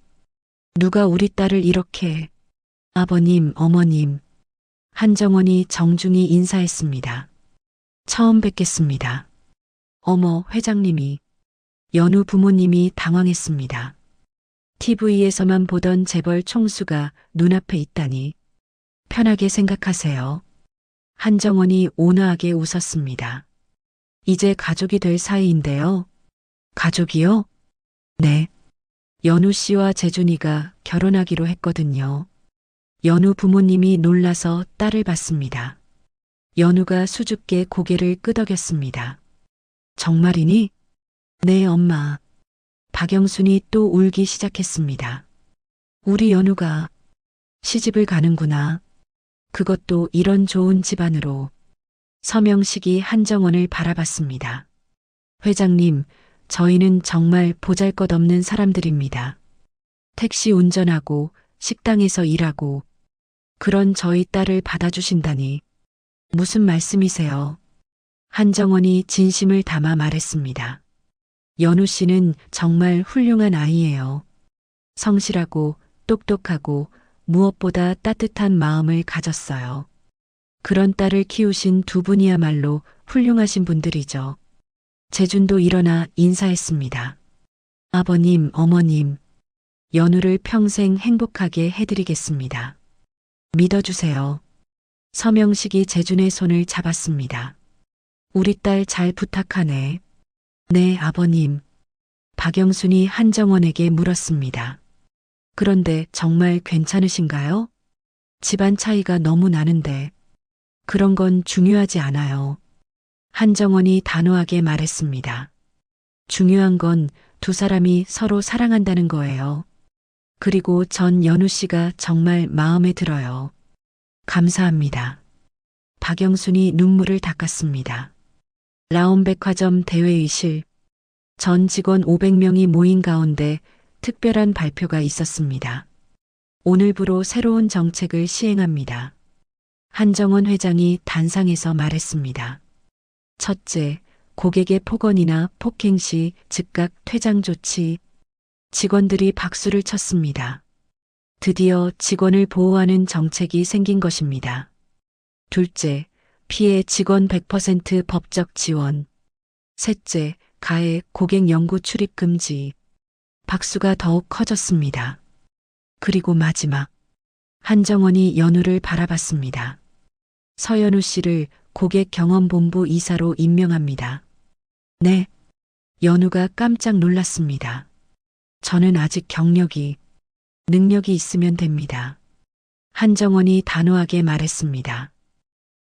S2: 누가 우리 딸을 이렇게... 아버님, 어머님. 한정원이 정중히 인사했습니다. 처음 뵙겠습니다. 어머, 회장님이. 연우 부모님이 당황했습니다. TV에서만 보던 재벌 총수가 눈앞에 있다니. 편하게 생각하세요. 한정원이 온화하게 웃었습니다. 이제 가족이 될 사이인데요. 가족이요? 네. 연우 씨와 재준이가 결혼하기로 했거든요. 연우 부모님이 놀라서 딸을 봤습니다. 연우가 수줍게 고개를 끄덕였습니다. 정말이니? 네, 엄마. 박영순이 또 울기 시작했습니다. 우리 연우가 시집을 가는구나. 그것도 이런 좋은 집안으로. 서명식이 한정원을 바라봤습니다. 회장님, 저희는 정말 보잘것없는 사람들입니다. 택시 운전하고 식당에서 일하고 그런 저희 딸을 받아주신다니. 무슨 말씀이세요? 한정원이 진심을 담아 말했습니다. 연우 씨는 정말 훌륭한 아이예요. 성실하고 똑똑하고 무엇보다 따뜻한 마음을 가졌어요. 그런 딸을 키우신 두 분이야말로 훌륭하신 분들이죠. 재준도 일어나 인사했습니다. 아버님, 어머님, 연우를 평생 행복하게 해드리겠습니다. 믿어주세요. 서명식이 재준의 손을 잡았습니다. 우리 딸 잘 부탁하네. 네, 아버님. 박영순이 한정원에게 물었습니다. 그런데 정말 괜찮으신가요? 집안 차이가 너무 나는데. 그런 건 중요하지 않아요. 한정원이 단호하게 말했습니다. 중요한 건 두 사람이 서로 사랑한다는 거예요. 그리고 전 연우 씨가 정말 마음에 들어요. 감사합니다. 박영순이 눈물을 닦았습니다. 라온백화점 대회의실. 전 직원 500명이 모인 가운데 특별한 발표가 있었습니다. 오늘부로 새로운 정책을 시행합니다. 한정원 회장이 단상에서 말했습니다. 첫째, 고객의 폭언이나 폭행 시 즉각 퇴장 조치. 직원들이 박수를 쳤습니다. 드디어 직원을 보호하는 정책이 생긴 것입니다. 둘째, 피해 직원 100% 법적 지원. 셋째, 가해 고객 연구 출입 금지. 박수가 더욱 커졌습니다. 그리고 마지막, 한정원이 연우를 바라봤습니다. 서연우 씨를 고객 경험본부 이사로 임명합니다. 네. 연우가 깜짝 놀랐습니다. 저는 아직 경력이, 능력이 있으면 됩니다. 한정원이 단호하게 말했습니다.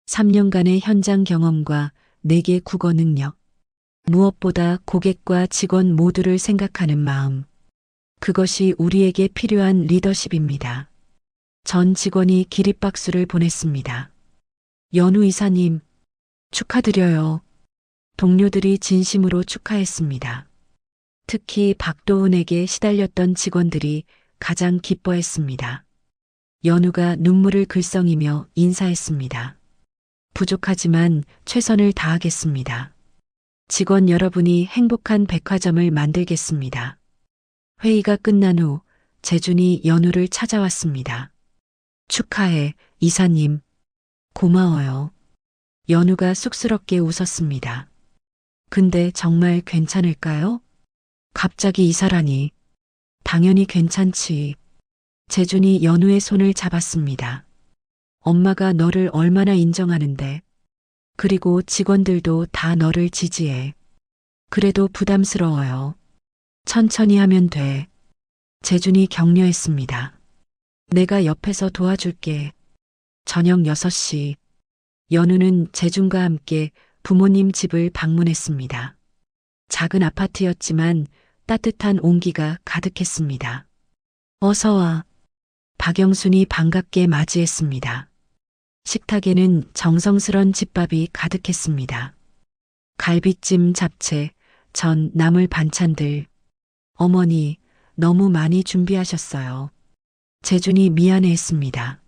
S2: 3년간의 현장 경험과 4개 국어 능력. 무엇보다 고객과 직원 모두를 생각하는 마음. 그것이 우리에게 필요한 리더십입니다. 전 직원이 기립박수를 보냈습니다. 연우 이사님, 축하드려요. 동료들이 진심으로 축하했습니다. 특히 박도훈에게 시달렸던 직원들이 가장 기뻐했습니다. 연우가 눈물을 글썽이며 인사했습니다. 부족하지만 최선을 다하겠습니다. 직원 여러분이 행복한 백화점을 만들겠습니다. 회의가 끝난 후 재준이 연우를 찾아왔습니다. 축하해, 이사님. 고마워요. 연우가 쑥스럽게 웃었습니다. 근데 정말 괜찮을까요? 갑자기 이사라니. 당연히 괜찮지. 재준이 연우의 손을 잡았습니다. 엄마가 너를 얼마나 인정하는데. 그리고 직원들도 다 너를 지지해. 그래도 부담스러워요. 천천히 하면 돼. 재준이 격려했습니다. 내가 옆에서 도와줄게. 저녁 6시. 연우는 재준과 함께 부모님 집을 방문했습니다. 작은 아파트였지만 따뜻한 온기가 가득했습니다. 어서 와. 박영순이 반갑게 맞이했습니다. 식탁에는 정성스런 집밥이 가득했습니다. 갈비찜, 잡채, 전, 나물 반찬들. 어머니, 너무 많이 준비하셨어요. 재준이 미안해했습니다.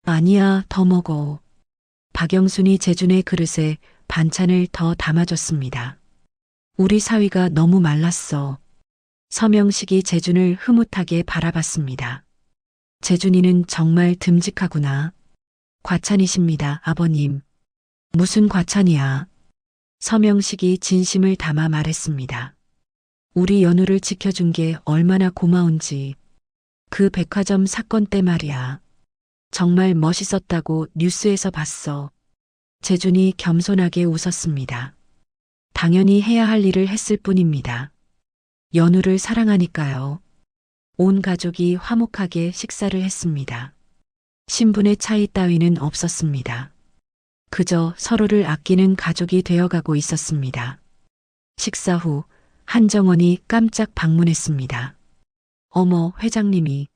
S2: 아니야, 더 먹어. 박영순이 재준의 그릇에 반찬을 더 담아줬습니다. 우리 사위가 너무 말랐어. 서명식이 재준을 흐뭇하게 바라봤습니다. 재준이는 정말 듬직하구나. 과찬이십니다, 아버님. 무슨 과찬이야. 서명식이 진심을 담아 말했습니다. 우리 연우를 지켜준 게 얼마나 고마운지. 그 백화점 사건 때 말이야. 정말 멋있었다고 뉴스에서 봤어. 재준이 겸손하게 웃었습니다. 당연히 해야 할 일을 했을 뿐입니다. 연우를 사랑하니까요. 온 가족이 화목하게 식사를 했습니다. 신분의 차이 따위는 없었습니다. 그저 서로를 아끼는 가족이 되어가고 있었습니다. 식사 후 한정원이 깜짝 방문했습니다. 어머, 회장님이.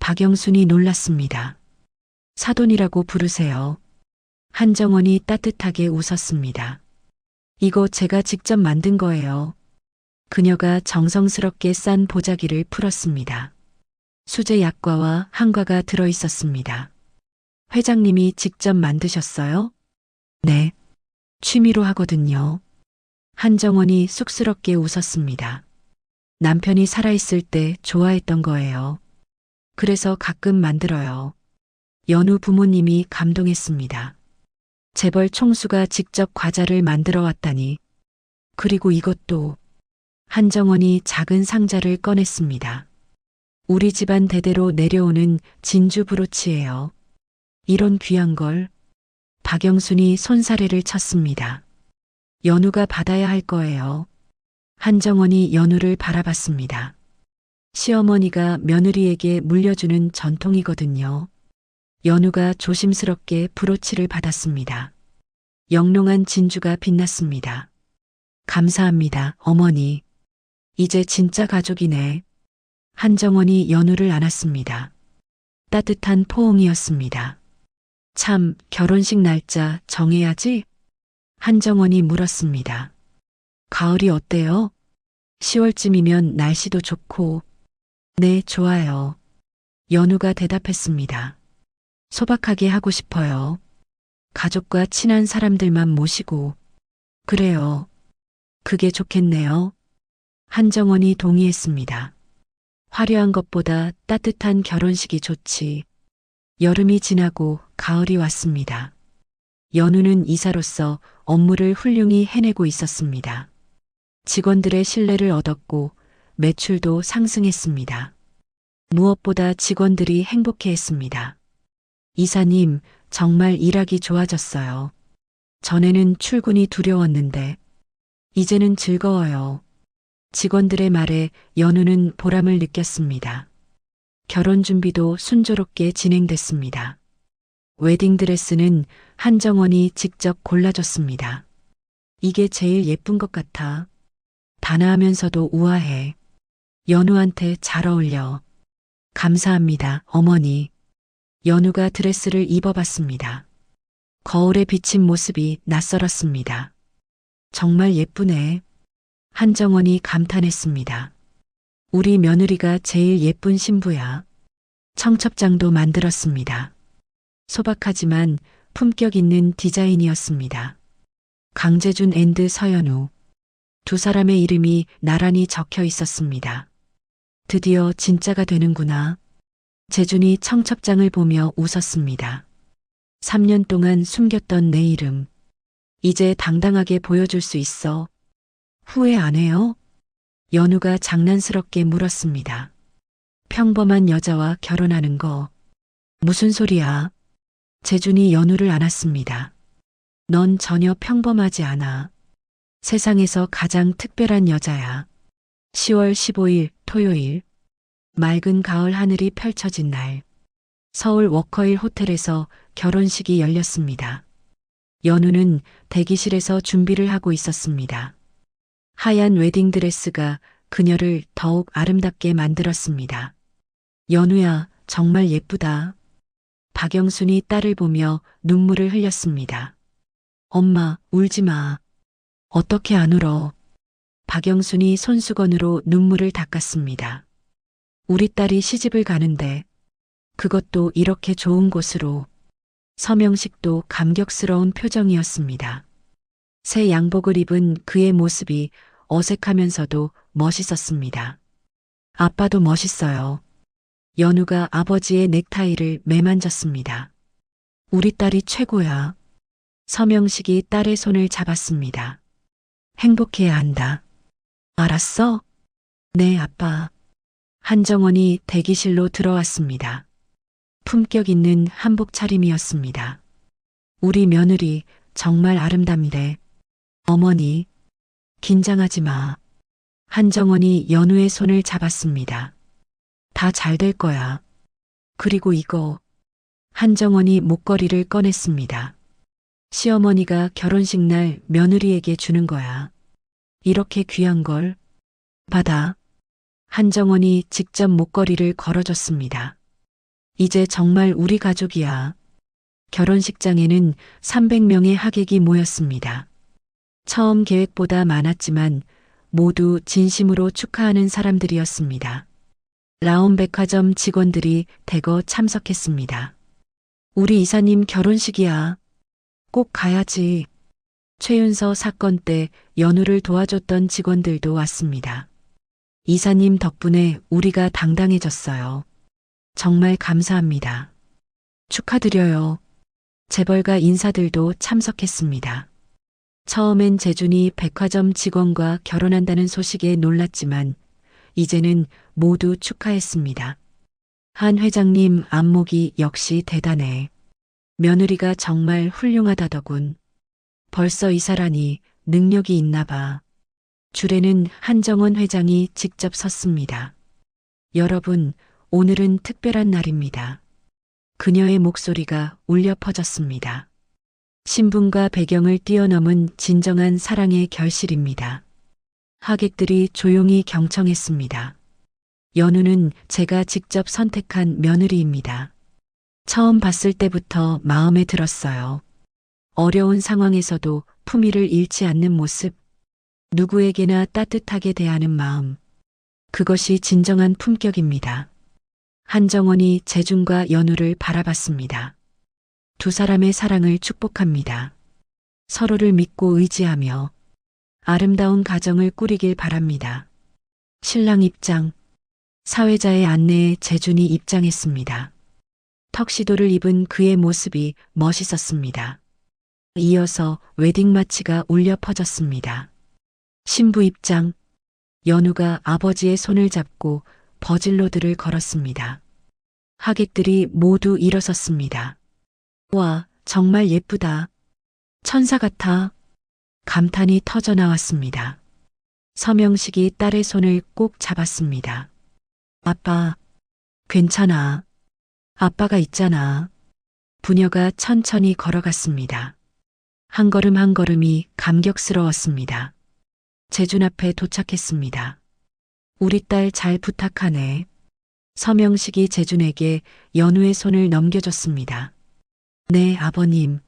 S2: 박영순이 놀랐습니다. 사돈이라고 부르세요. 한정원이 따뜻하게 웃었습니다. 이거 제가 직접 만든 거예요. 그녀가 정성스럽게 싼 보자기를 풀었습니다. 수제 약과와 한과가 들어 있었습니다. 회장님이 직접 만드셨어요? 네. 취미로 하거든요. 한정원이 쑥스럽게 웃었습니다. 남편이 살아있을 때 좋아했던 거예요. 그래서 가끔 만들어요. 연우 부모님이 감동했습니다. 재벌 총수가 직접 과자를 만들어 왔다니. 그리고 이것도. 한정원이 작은 상자를 꺼냈습니다. 우리 집안 대대로 내려오는 진주 브로치예요. 이런 귀한 걸. 박영순이 손사래를 쳤습니다. 연우가 받아야 할 거예요. 한정원이 연우를 바라봤습니다. 시어머니가 며느리에게 물려주는 전통이거든요. 연우가 조심스럽게 브로치를 받았습니다. 영롱한 진주가 빛났습니다. 감사합니다, 어머니. 이제 진짜 가족이네. 한정원이 연우를 안았습니다. 따뜻한 포옹이었습니다. 참, 결혼식 날짜 정해야지? 한정원이 물었습니다. 가을이 어때요? 10월쯤이면 날씨도 좋고. 네, 좋아요. 연우가 대답했습니다. 소박하게 하고 싶어요. 가족과 친한 사람들만 모시고. 그래요. 그게 좋겠네요. 한정원이 동의했습니다. 화려한 것보다 따뜻한 결혼식이 좋지. 여름이 지나고 가을이 왔습니다. 연우는 이사로서 업무를 훌륭히 해내고 있었습니다. 직원들의 신뢰를 얻었고 매출도 상승했습니다. 무엇보다 직원들이 행복해했습니다. 이사님, 정말 일하기 좋아졌어요. 전에는 출근이 두려웠는데 이제는 즐거워요. 직원들의 말에 연우는 보람을 느꼈습니다. 결혼 준비도 순조롭게 진행됐습니다. 웨딩드레스는 한정원이 직접 골라줬습니다. 이게 제일 예쁜 것 같아. 단아하면서도 우아해. 연우한테 잘 어울려. 감사합니다, 어머니. 연우가 드레스를 입어봤습니다. 거울에 비친 모습이 낯설었습니다. 정말 예쁘네. 한정원이 감탄했습니다. 우리 며느리가 제일 예쁜 신부야. 청첩장도 만들었습니다. 소박하지만 품격 있는 디자인이었습니다. 강재준 앤드 서연우. 두 사람의 이름이 나란히 적혀 있었습니다. 드디어 진짜가 되는구나. 재준이 청첩장을 보며 웃었습니다. 3년 동안 숨겼던 내 이름. 이제 당당하게 보여줄 수 있어. 후회 안 해요? 연우가 장난스럽게 물었습니다. 평범한 여자와 결혼하는 거. 무슨 소리야? 재준이 연우를 안았습니다. 넌 전혀 평범하지 않아. 세상에서 가장 특별한 여자야. 10월 15일 토요일. 맑은 가을 하늘이 펼쳐진 날. 서울 워커힐 호텔에서 결혼식이 열렸습니다. 연우는 대기실에서 준비를 하고 있었습니다. 하얀 웨딩드레스가 그녀를 더욱 아름답게 만들었습니다. 연우야, 정말 예쁘다. 박영순이 딸을 보며 눈물을 흘렸습니다. 엄마, 울지 마. 어떻게 안 울어? 박영순이 손수건으로 눈물을 닦았습니다. 우리 딸이 시집을 가는데 그것도 이렇게 좋은 곳으로. 서명식도 감격스러운 표정이었습니다. 새 양복을 입은 그의 모습이 어색하면서도 멋있었습니다. 아빠도 멋있어요. 연우가 아버지의 넥타이를 매만졌습니다. 우리 딸이 최고야. 서명식이 딸의 손을 잡았습니다. 행복해야 한다. 알았어? 네, 아빠. 한정원이 대기실로 들어왔습니다. 품격 있는 한복 차림이었습니다. 우리 며느리 정말 아름답네. 어머니, 긴장하지 마. 한정원이 연우의 손을 잡았습니다. 다 잘 될 거야. 그리고 이거. 한정원이 목걸이를 꺼냈습니다. 시어머니가 결혼식 날 며느리에게 주는 거야. 이렇게 귀한 걸. 받아. 한정원이 직접 목걸이를 걸어줬습니다. 이제 정말 우리 가족이야. 결혼식장에는 300명의 하객이 모였습니다. 처음 계획보다 많았지만 모두 진심으로 축하하는 사람들이었습니다. 라온 백화점 직원들이 대거 참석했습니다. 우리 이사님 결혼식이야. 꼭 가야지. 최윤서 사건 때 연우를 도와줬던 직원들도 왔습니다. 이사님 덕분에 우리가 당당해졌어요. 정말 감사합니다. 축하드려요. 재벌가 인사들도 참석했습니다. 처음엔 재준이 백화점 직원과 결혼한다는 소식에 놀랐지만 이제는 모두 축하했습니다. 한 회장님 안목이 역시 대단해. 며느리가 정말 훌륭하다더군. 벌써 이사라니 능력이 있나 봐. 줄에는 한정원 회장이 직접 섰습니다. 여러분, 오늘은 특별한 날입니다. 그녀의 목소리가 울려 퍼졌습니다. 신분과 배경을 뛰어넘은 진정한 사랑의 결실입니다. 하객들이 조용히 경청했습니다. 연우는 제가 직접 선택한 며느리입니다. 처음 봤을 때부터 마음에 들었어요. 어려운 상황에서도 품위를 잃지 않는 모습, 누구에게나 따뜻하게 대하는 마음, 그것이 진정한 품격입니다. 한정원이 재준과 연우를 바라봤습니다. 두 사람의 사랑을 축복합니다. 서로를 믿고 의지하며 아름다운 가정을 꾸리길 바랍니다. 신랑 입장, 사회자의 안내에 재준이 입장했습니다. 턱시도를 입은 그의 모습이 멋있었습니다. 이어서 웨딩 마치가 울려 퍼졌습니다. 신부 입장, 연우가 아버지의 손을 잡고 버질로드를 걸었습니다. 하객들이 모두 일어섰습니다. 와, 정말 예쁘다. 천사 같아. 감탄이 터져 나왔습니다. 서명식이 딸의 손을 꼭 잡았습니다. 아빠, 괜찮아. 아빠가 있잖아. 부녀가 천천히 걸어갔습니다. 한 걸음 한 걸음이 감격스러웠습니다. 재준 앞에 도착했습니다. 우리 딸 잘 부탁하네. 서명식이 재준에게 연우의 손을 넘겨줬습니다. 네, 아버님.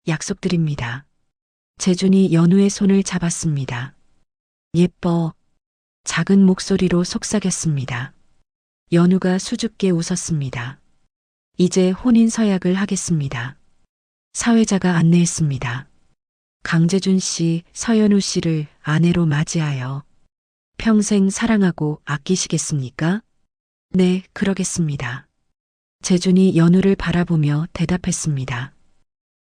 S2: 약속드립니다. 재준이 연우의 손을 잡았습니다. 예뻐. 작은 목소리로 속삭였습니다. 연우가 수줍게 웃었습니다. 이제 혼인 서약을 하겠습니다. 사회자가 안내했습니다. 강재준 씨, 서연우 씨를 아내로 맞이하여 평생 사랑하고 아끼시겠습니까? 네, 그러겠습니다. 재준이 연우를 바라보며 대답했습니다.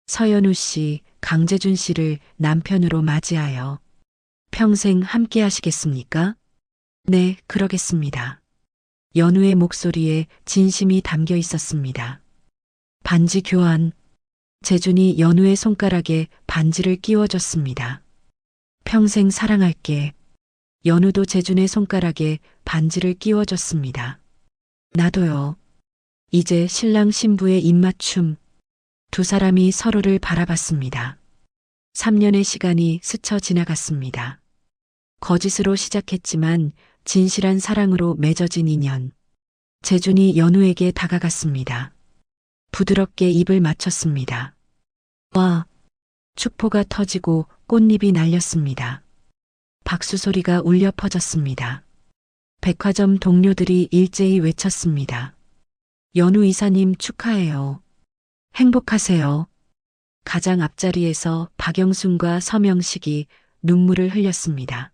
S2: 서연우 씨, 강재준 씨를 남편으로 맞이하여 평생 함께 하시겠습니까? 네, 그러겠습니다. 연우의 목소리에 진심이 담겨 있었습니다. 반지 교환. 재준이 연우의 손가락에 반지를 끼워줬습니다. 평생 사랑할게. 연우도 재준의 손가락에 반지를 끼워줬습니다. 나도요. 이제 신랑 신부의 입맞춤. 두 사람이 서로를 바라봤습니다. 3년의 시간이 스쳐 지나갔습니다. 거짓으로 시작했지만 진실한 사랑으로 맺어진 인연. 재준이 연우에게 다가갔습니다. 부드럽게 입을 맞췄습니다. 와, 축포가 터지고 꽃잎이 날렸습니다. 박수 소리가 울려 퍼졌습니다. 백화점 동료들이 일제히 외쳤습니다. 연우 이사님 축하해요. 행복하세요. 가장 앞자리에서 박영순과 서명식이 눈물을 흘렸습니다.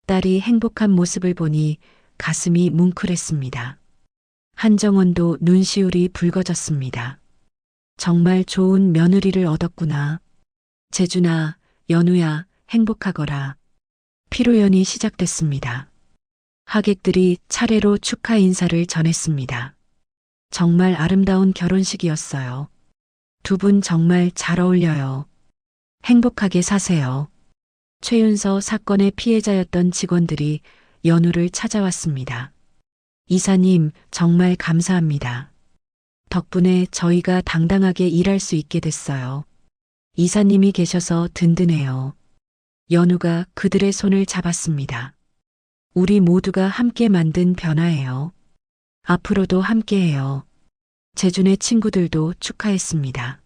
S2: 딸이 행복한 모습을 보니 가슴이 뭉클했습니다. 한정원도 눈시울이 붉어졌습니다. 정말 좋은 며느리를 얻었구나. 재준아, 연우야, 행복하거라. 피로연이 시작됐습니다. 하객들이 차례로 축하 인사를 전했습니다. 정말 아름다운 결혼식이었어요. 두 분 정말 잘 어울려요. 행복하게 사세요. 최윤서 사건의 피해자였던 직원들이 연우를 찾아왔습니다. 이사님, 정말 감사합니다. 덕분에 저희가 당당하게 일할 수 있게 됐어요. 이사님이 계셔서 든든해요. 연우가 그들의 손을 잡았습니다. 우리 모두가 함께 만든 변화예요. 앞으로도 함께해요. 재준의 친구들도 축하했습니다.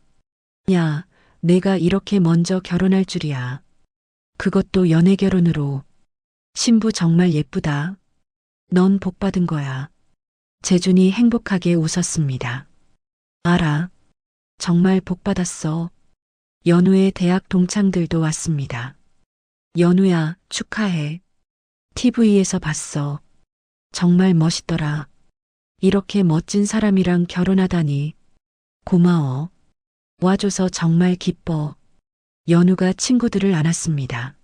S2: 야, 내가 이렇게 먼저 결혼할 줄이야. 그것도 연애 결혼으로. 신부 정말 예쁘다. 넌 복 받은 거야. 재준이 행복하게 웃었습니다. 알아. 정말 복 받았어. 연우의 대학 동창들도 왔습니다. 연우야, 축하해. TV에서 봤어. 정말 멋있더라. 이렇게 멋진 사람이랑 결혼하다니. 고마워. 와줘서 정말 기뻐. 연우가 친구들을 안았습니다.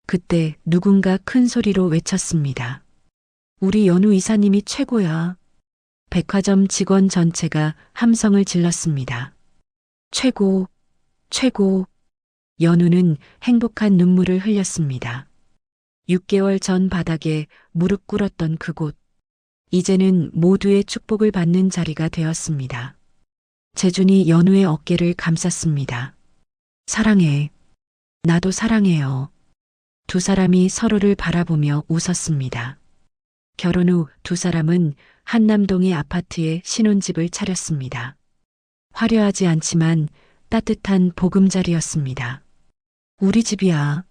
S2: 그때 누군가 큰 소리로 외쳤습니다. 우리 연우 이사님이 최고야. 백화점 직원 전체가 함성을 질렀습니다. 최고, 최고. 연우는 행복한 눈물을 흘렸습니다. 6개월 전 바닥에 무릎 꿇었던 그곳. 이제는 모두의 축복을 받는 자리가 되었습니다. 재준이 연우의 어깨를 감쌌습니다. 사랑해. 나도 사랑해요. 두 사람이 서로를 바라보며 웃었습니다. 결혼 후 두 사람은 한남동의 아파트에 신혼집을 차렸습니다. 화려하지 않지만 따뜻한 보금자리였습니다. 우리 집이야.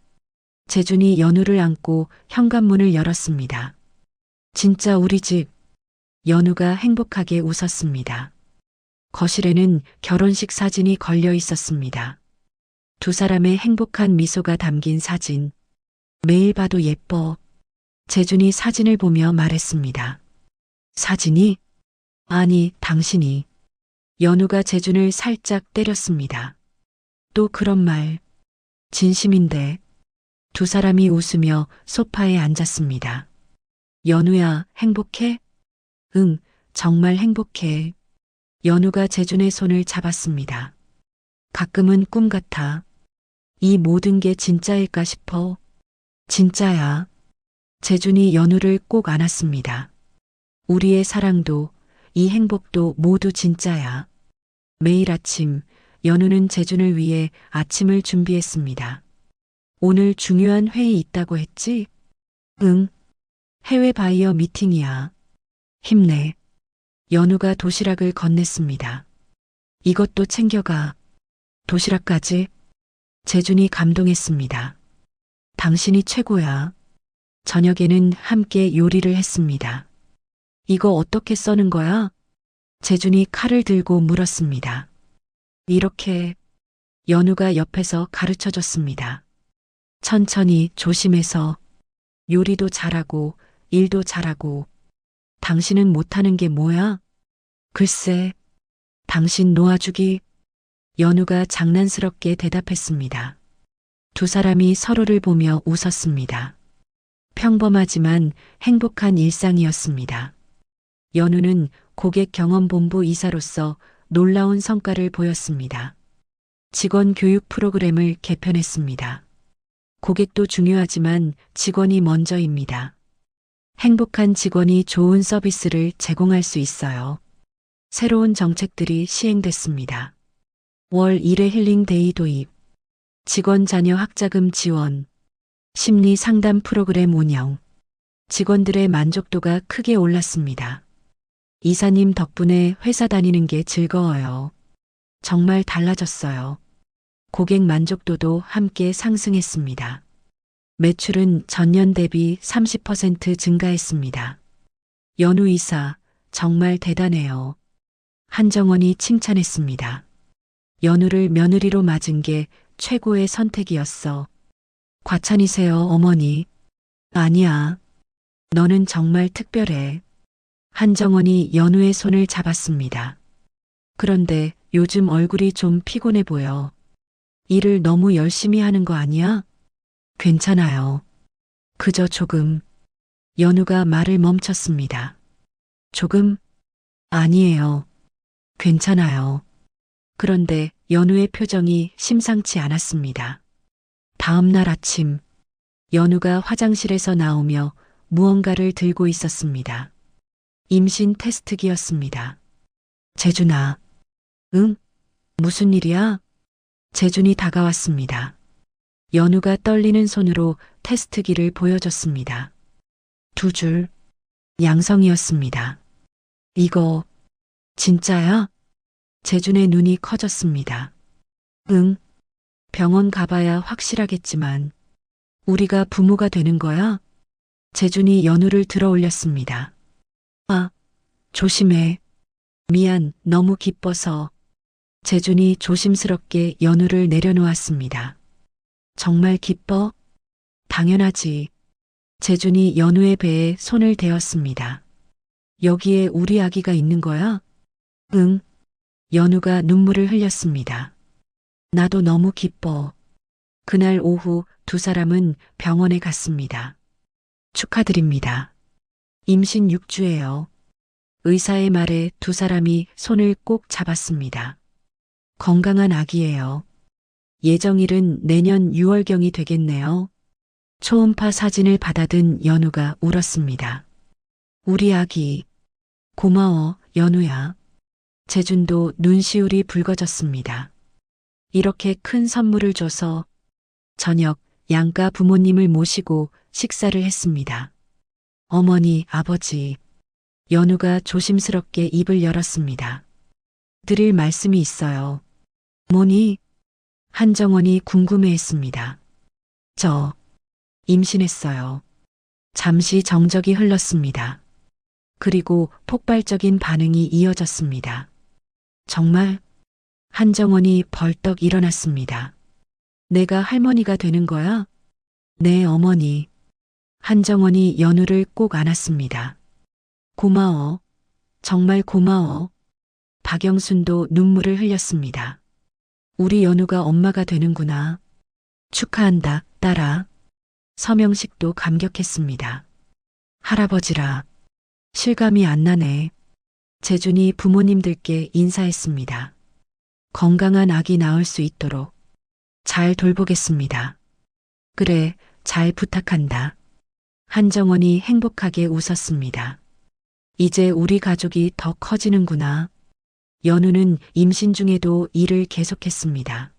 S2: 재준이 연우를 안고 현관문을 열었습니다. 진짜 우리 집. 연우가 행복하게 웃었습니다. 거실에는 결혼식 사진이 걸려 있었습니다. 두 사람의 행복한 미소가 담긴 사진. 매일 봐도 예뻐. 재준이 사진을 보며 말했습니다. 사진이? 아니, 당신이. 연우가 재준을 살짝 때렸습니다. 또 그런 말. 진심인데. 두 사람이 웃으며 소파에 앉았습니다. 연우야, 행복해? 응, 정말 행복해. 연우가 재준의 손을 잡았습니다. 가끔은 꿈 같아. 이 모든 게 진짜일까 싶어. 진짜야. 재준이 연우를 꼭 안았습니다. 우리의 사랑도 이 행복도 모두 진짜야. 매일 아침 연우는 재준을 위해 아침을 준비했습니다. 오늘 중요한 회의 있다고 했지? 응. 해외 바이어 미팅이야. 힘내. 연우가 도시락을 건넸습니다. 이것도 챙겨가. 도시락까지? 재준이 감동했습니다. 당신이 최고야. 저녁에는 함께 요리를 했습니다. 이거 어떻게 써는 거야? 재준이 칼을 들고 물었습니다. 이렇게. 연우가 옆에서 가르쳐 줬습니다. 천천히 조심해서. 요리도 잘하고 일도 잘하고. 당신은 못하는 게 뭐야? 글쎄. 당신 놓아주기. 연우가 장난스럽게 대답했습니다. 두 사람이 서로를 보며 웃었습니다. 평범하지만 행복한 일상이었습니다. 연우는 고객경험본부 이사로서 놀라운 성과를 보였습니다. 직원 교육 프로그램을 개편했습니다. 고객도 중요하지만 직원이 먼저입니다. 행복한 직원이 좋은 서비스를 제공할 수 있어요. 새로운 정책들이 시행됐습니다. 월 1회 힐링데이 도입, 직원 자녀 학자금 지원, 심리 상담 프로그램 운영, 직원들의 만족도가 크게 올랐습니다. 이사님 덕분에 회사 다니는 게 즐거워요. 정말 달라졌어요. 고객 만족도도 함께 상승했습니다. 매출은 전년 대비 30% 증가했습니다. 연우 이사, 정말 대단해요. 한정원이 칭찬했습니다. 연우를 며느리로 맞은 게 최고의 선택이었어. 과찬이세요, 어머니. 아니야. 너는 정말 특별해. 한정원이 연우의 손을 잡았습니다. 그런데 요즘 얼굴이 좀 피곤해 보여. 일을 너무 열심히 하는 거 아니야? 괜찮아요. 그저 조금. 연우가 말을 멈췄습니다. 조금? 아니에요. 괜찮아요. 그런데 연우의 표정이 심상치 않았습니다. 다음 날 아침, 연우가 화장실에서 나오며 무언가를 들고 있었습니다. 임신 테스트기였습니다. 재준아. 응? 무슨 일이야? 재준이 다가왔습니다. 연우가 떨리는 손으로 테스트기를 보여줬습니다. 2줄. 양성이었습니다. 이거 진짜야? 재준의 눈이 커졌습니다. 응. 병원 가봐야 확실하겠지만 우리가 부모가 되는 거야? 재준이 연우를 들어 올렸습니다. 아, 조심해. 미안, 너무 기뻐서. 재준이 조심스럽게 연우를 내려놓았습니다. 정말 기뻐? 당연하지. 재준이 연우의 배에 손을 대었습니다. 여기에 우리 아기가 있는 거야? 응. 연우가 눈물을 흘렸습니다. 나도 너무 기뻐. 그날 오후 두 사람은 병원에 갔습니다. 축하드립니다. 임신 6주예요. 의사의 말에 두 사람이 손을 꼭 잡았습니다. 건강한 아기예요. 예정일은 내년 6월경이 되겠네요. 초음파 사진을 받아든 연우가 울었습니다. 우리 아기. 고마워, 연우야. 재준도 눈시울이 붉어졌습니다. 이렇게 큰 선물을 줘서 저녁 양가 부모님을 모시고 식사를 했습니다. 어머니, 아버지. 연우가 조심스럽게 입을 열었습니다. 드릴 말씀이 있어요. 뭐니? 한정원이 궁금해했습니다. 저 임신했어요. 잠시 정적이 흘렀습니다. 그리고 폭발적인 반응이 이어졌습니다. 정말? 한정원이 벌떡 일어났습니다. 내가 할머니가 되는 거야? 네, 어머니. 한정원이 연우를 꼭 안았습니다. 고마워. 정말 고마워. 박영순도 눈물을 흘렸습니다. 우리 연우가 엄마가 되는구나. 축하한다, 딸아. 서명식도 감격했습니다. 할아버지라. 실감이 안 나네. 재준이 부모님들께 인사했습니다. 건강한 아기 낳을 수 있도록 잘 돌보겠습니다. 그래, 잘 부탁한다. 한정원이 행복하게 웃었습니다. 이제 우리 가족이 더 커지는구나. 연우는 임신 중에도 일을 계속했습니다.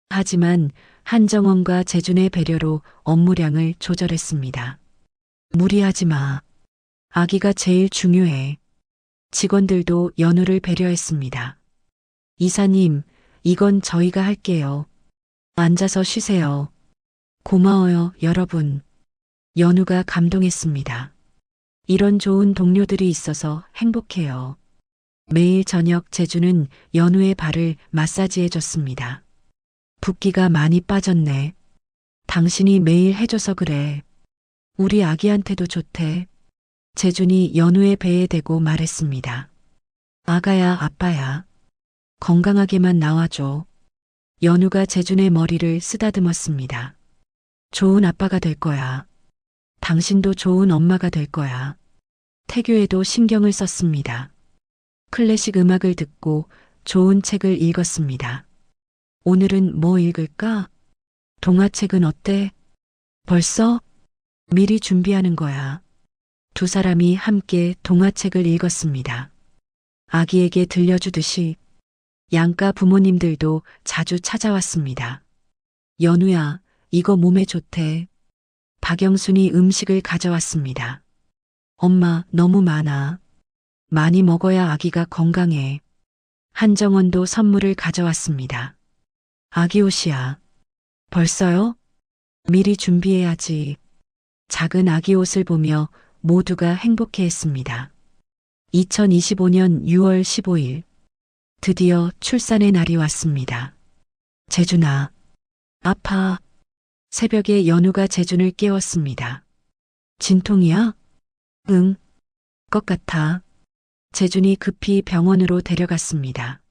S2: 하지만 한정원과 재준의 배려로 업무량을 조절했습니다. 무리하지 마. 아기가 제일 중요해. 직원들도 연우를 배려했습니다. 이사님, 이건 저희가 할게요. 앉아서 쉬세요. 고마워요, 여러분. 연우가 감동했습니다. 이런 좋은 동료들이 있어서 행복해요. 매일 저녁 재준은 연우의 발을 마사지해 줬습니다. 붓기가 많이 빠졌네. 당신이 매일 해줘서 그래. 우리 아기한테도 좋대. 재준이 연우의 배에 대고 말했습니다. 아가야, 아빠야. 건강하게만 나와줘. 연우가 재준의 머리를 쓰다듬었습니다. 좋은 아빠가 될 거야. 당신도 좋은 엄마가 될 거야. 태교에도 신경을 썼습니다. 클래식 음악을 듣고 좋은 책을 읽었습니다. 오늘은 뭐 읽을까? 동화책은 어때? 벌써? 미리 준비하는 거야. 두 사람이 함께 동화책을 읽었습니다. 아기에게 들려주듯이 양가 부모님들도 자주 찾아왔습니다. 연우야, 이거 몸에 좋대. 박영순이 음식을 가져왔습니다. 엄마, 너무 많아. 많이 먹어야 아기가 건강해. 한정원도 선물을 가져왔습니다. 아기 옷이야. 벌써요? 미리 준비해야지. 작은 아기 옷을 보며 모두가 행복해했습니다. 2025년 6월 15일. 드디어 출산의 날이 왔습니다. 재준아. 아파. 새벽에 연우가 재준을 깨웠습니다. 진통이야? 응. 것 같아. 재준이 급히 병원으로 데려갔습니다.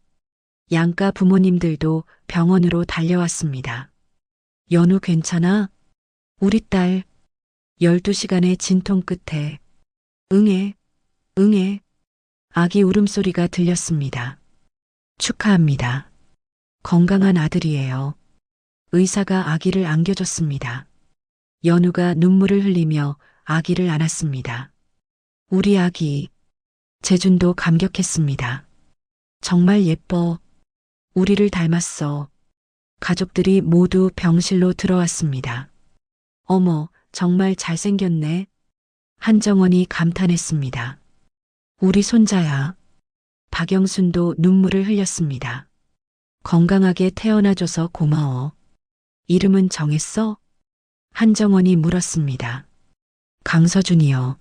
S2: 양가 부모님들도 병원으로 달려왔습니다. 연우 괜찮아? 우리 딸. 12시간의 진통 끝에 응애, 응애. 아기 울음소리가 들렸습니다. 축하합니다. 건강한 아들이에요. 의사가 아기를 안겨줬습니다. 연우가 눈물을 흘리며 아기를 안았습니다. 우리 아기. 재준도 감격했습니다. 정말 예뻐. 우리를 닮았어. 가족들이 모두 병실로 들어왔습니다. 어머, 정말 잘생겼네. 한정원이 감탄했습니다. 우리 손자야. 박영순도 눈물을 흘렸습니다. 건강하게 태어나줘서 고마워. 이름은 정했어? 한정원이 물었습니다. 강서준이요.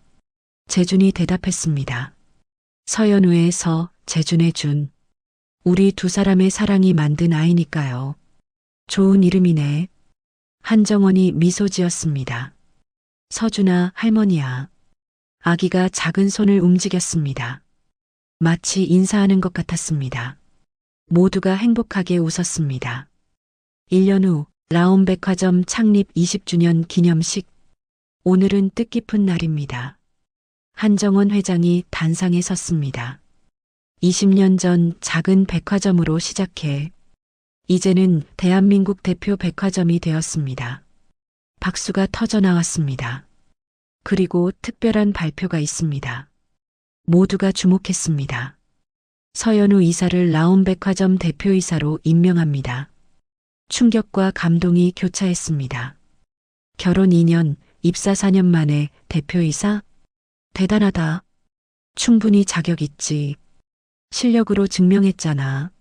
S2: 재준이 대답했습니다. 서연우의 서, 재준의 준. 우리 두 사람의 사랑이 만든 아이니까요. 좋은 이름이네. 한정원이 미소 지었습니다. 서준아, 할머니야. 아기가 작은 손을 움직였습니다. 마치 인사하는 것 같았습니다. 모두가 행복하게 웃었습니다. 1년 후 라온백화점 창립 20주년 기념식. 오늘은 뜻깊은 날입니다. 한정원 회장이 단상에 섰습니다. 20년 전 작은 백화점으로 시작해 이제는 대한민국 대표 백화점이 되었습니다. 박수가 터져 나왔습니다. 그리고 특별한 발표가 있습니다. 모두가 주목했습니다. 서연우 이사를 라온백화점 대표이사로 임명합니다. 충격과 감동이 교차했습니다. 결혼 2년, 입사 4년 만에 대표이사? 대단하다. 충분히 자격 있지. 실력으로 증명했잖아.